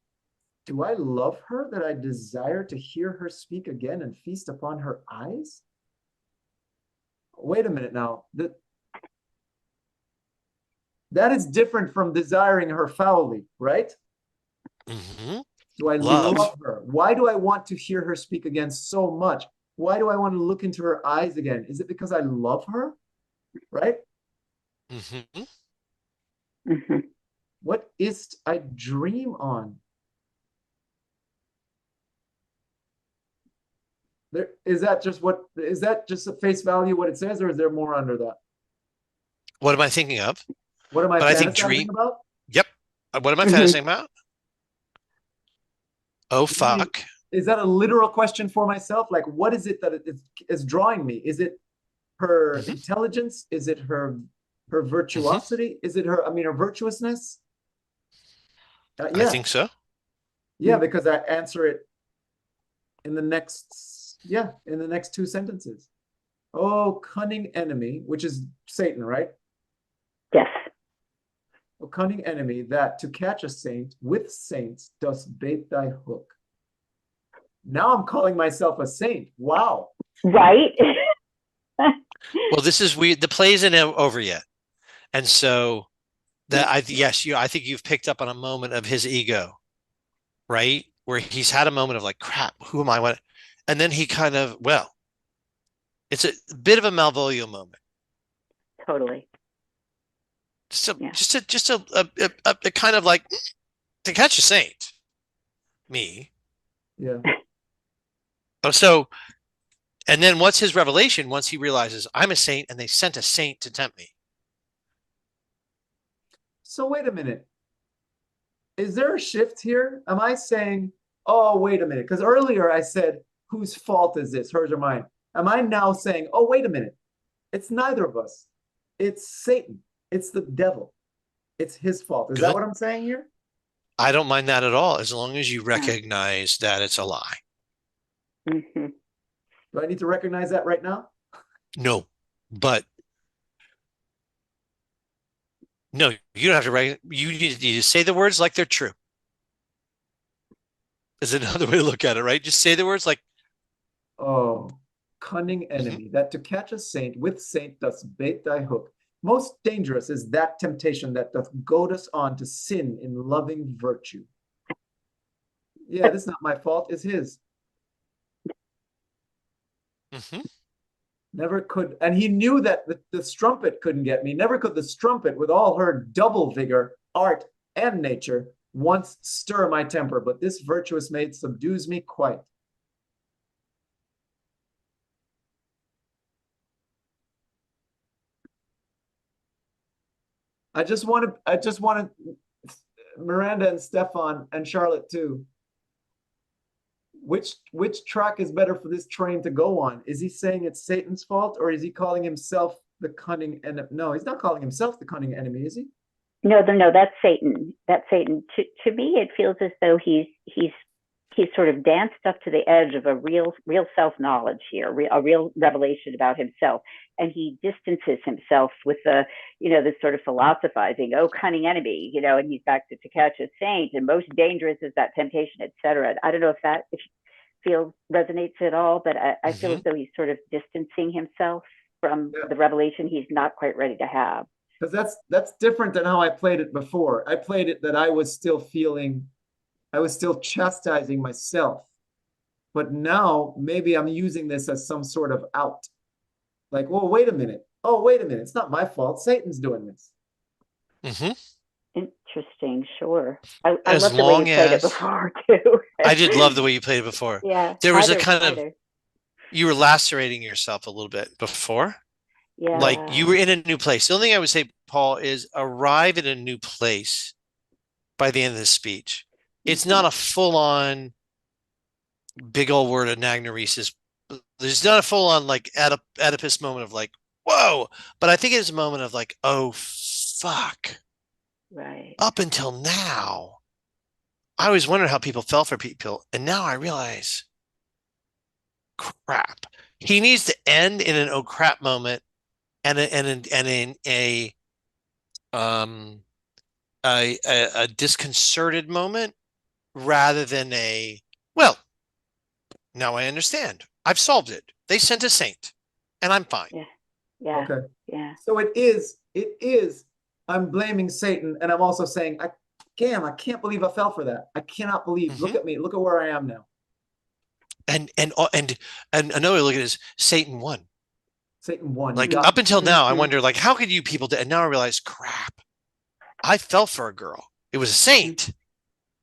Do I love her that I desire to hear her speak again and feast upon her eyes? Wait a minute now. That is different from desiring her foully, right? Mm-hmm. Do I love her? Why do I want to hear her speak again so much? Why do I want to look into her eyes again? Is it because I love her? Right? Mm-hmm. Mm-hmm. What is't I dream on? Is that just at face value what it says, or is there more under that? What am I thinking of? What am I fantasizing about? Yep. What am I fantasizing about? Oh, fuck. Is that a literal question for myself? Like, what is it that is drawing me? Is it her intelligence? Is it her virtuosity? Is it her virtuousness? Yeah. I think so. Yeah, because I answer it in the next two sentences. Oh, cunning enemy, which is Satan, right? Yes. O cunning enemy, that to catch a saint with saints dost bait thy hook. Now I'm calling myself a saint. Wow. Right. Well, this is weird. The play isn't over yet. And so I think you've picked up on a moment of his ego, right? Where he's had a moment of like, crap, who am I? What? And then he kind of, it's a bit of a Malvolio moment. Totally. Just a kind of like, to catch a saint, me. Yeah. So, and then what's his revelation once he realizes I'm a saint and they sent a saint to tempt me? So wait a minute. Is there a shift here? Am I saying, oh, wait a minute? Because earlier I said, whose fault is this, hers or mine? Am I now saying, oh, wait a minute. It's neither of us. It's Satan. It's the devil. It's his fault. Is that what I'm saying here? I don't mind that at all, as long as you recognize that it's a lie. Mm-hmm. Do I need to recognize that right now? No, but no, you don't have to. You need to say the words like they're true. Is another way to look at it, right? Just say the words like, oh, cunning enemy, that to catch a saint with saint doth bait thy hook. Most dangerous is that temptation that doth goad us on to sin in loving virtue. Yeah, this is not my fault, it's his. Never could, and he knew that the strumpet couldn't get me. Never could the strumpet, with all her double vigor, art, and nature, once stir my temper, but this virtuous maid subdues me quite. I just want Miranda and Stefan and Charlotte too. Which track is better for this train to go on? Is he saying it's Satan's fault, or is he calling himself the cunning enemy? No, he's not calling himself the cunning enemy, is he? No, that's Satan. That's Satan. To me, it feels as though he's he's sort of danced up to the edge of a real self-knowledge here, a real revelation about himself. And he distances himself with the, this sort of philosophizing, oh, cunning enemy, and he's back to catch a saint, and most dangerous is that temptation, etc. I don't know if feels resonates at all, but I feel as though he's sort of distancing himself from the revelation he's not quite ready to have. Because that's different than how I played it before. I played it that I was still chastising myself. But now maybe I'm using this as some sort of out. Like, well, wait a minute. Oh, wait a minute. It's not my fault. Satan's doing this. Interesting. Sure. I As love the way you played it before too. I did love the way you played it before. Yeah. There was you were lacerating yourself a little bit before. Yeah. Like you were in a new place. The only thing I would say, Paul, is arrive at a new place by the end of the speech. It's not a full-on big old word of anagnoresis. There's not a full-on like Oedipus moment of like, whoa. But I think it's a moment of like, oh, fuck. Right. Up until now, I always wondered how people felt for people. And now I realize, crap. He needs to end in an oh crap moment and in a disconcerted moment rather than well, now I understand. I've solved it. They sent a saint and I'm fine. Yeah. Okay. Yeah. So it is, I'm blaming Satan, and I'm also saying, I can't believe I fell for that. I cannot believe, look at me, look at where I am now. And another look at it is Satan won. Satan won. Like up until now, I wonder, like, how could you people do? And now I realize, crap, I fell for a girl. It was a saint,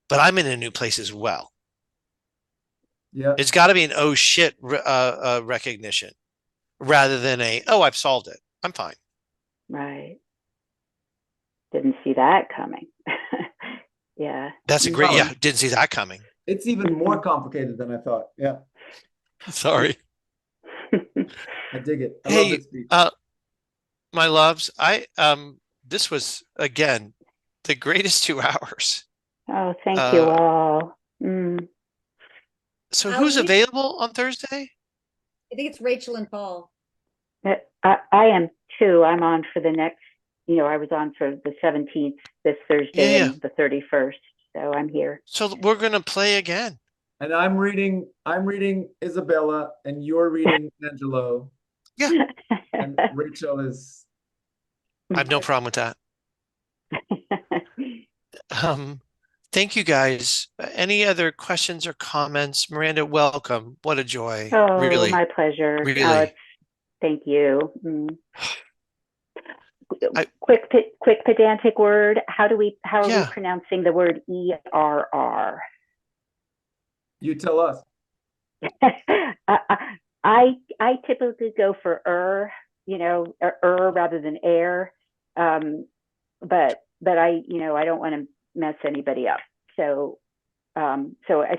but I'm in a new place as well. Yeah, it's got to be an oh shit recognition rather than oh, I've solved it. I'm fine. Right. Didn't see that coming. Yeah. That's a great. Yeah, didn't see that coming. It's even more complicated than I thought. Yeah. Sorry. I dig it. I love this speech. My loves, this was again the greatest 2 hours. Oh, thank you all. So who's available on Thursday? I think it's Rachel and Paul. I am too. I'm on for the next, I was on for the 17th this Thursday and the 31st. So I'm here. So we're going to play again. And I'm reading Isabella and you're reading Angelo. Yeah. And Rachel is. I have no problem with that. Thank you guys. Any other questions or comments? Miranda, welcome. What a joy. Oh, really. My pleasure. Really. Thank you. Quick pedantic word. How are we pronouncing the word ERR? You tell us. I typically go for rather than air. But I don't want to mess anybody up. So I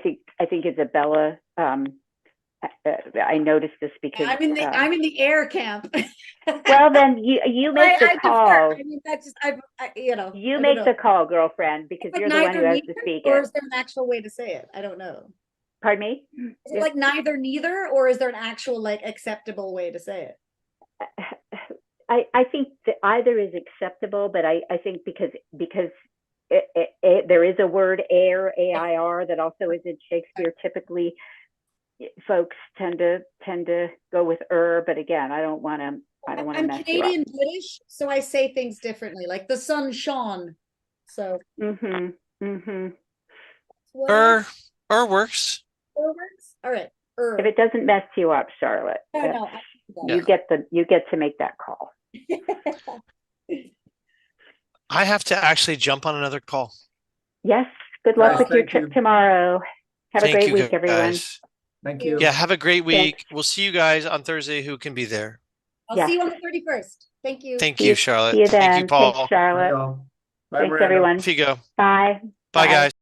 think Isabella. I noticed this because I'm in the air camp. Well, then you make the call. I mean, that's just You make the call, girlfriend, because you're the one who has to speak. Or is there an actual way to say it? I don't know. Pardon me? Is it like neither, or is there an actual like acceptable way to say it? I think that either is acceptable, but I think because there is a word air, AIR, that also is in Shakespeare. Typically, folks tend to go with but again, I don't want to mess you up. I'm Canadian British, so I say things differently. Like the sun shone. So. Works. Works. All right. If it doesn't mess you up, Charlotte, you get to make that call. I have to actually jump on another call. Yes. Good luck with your trip tomorrow. Have a great week, everyone. Thank you. Yeah, have a great week. Thanks. We'll see you guys on Thursday who can be there. I'll see you on the 31st. Thank you. Thank you, Charlotte. See you then. Thank you, Paul. Thanks, Charlotte. Bye, Thanks, Miranda. everyone. Off you go. Bye. Bye, guys.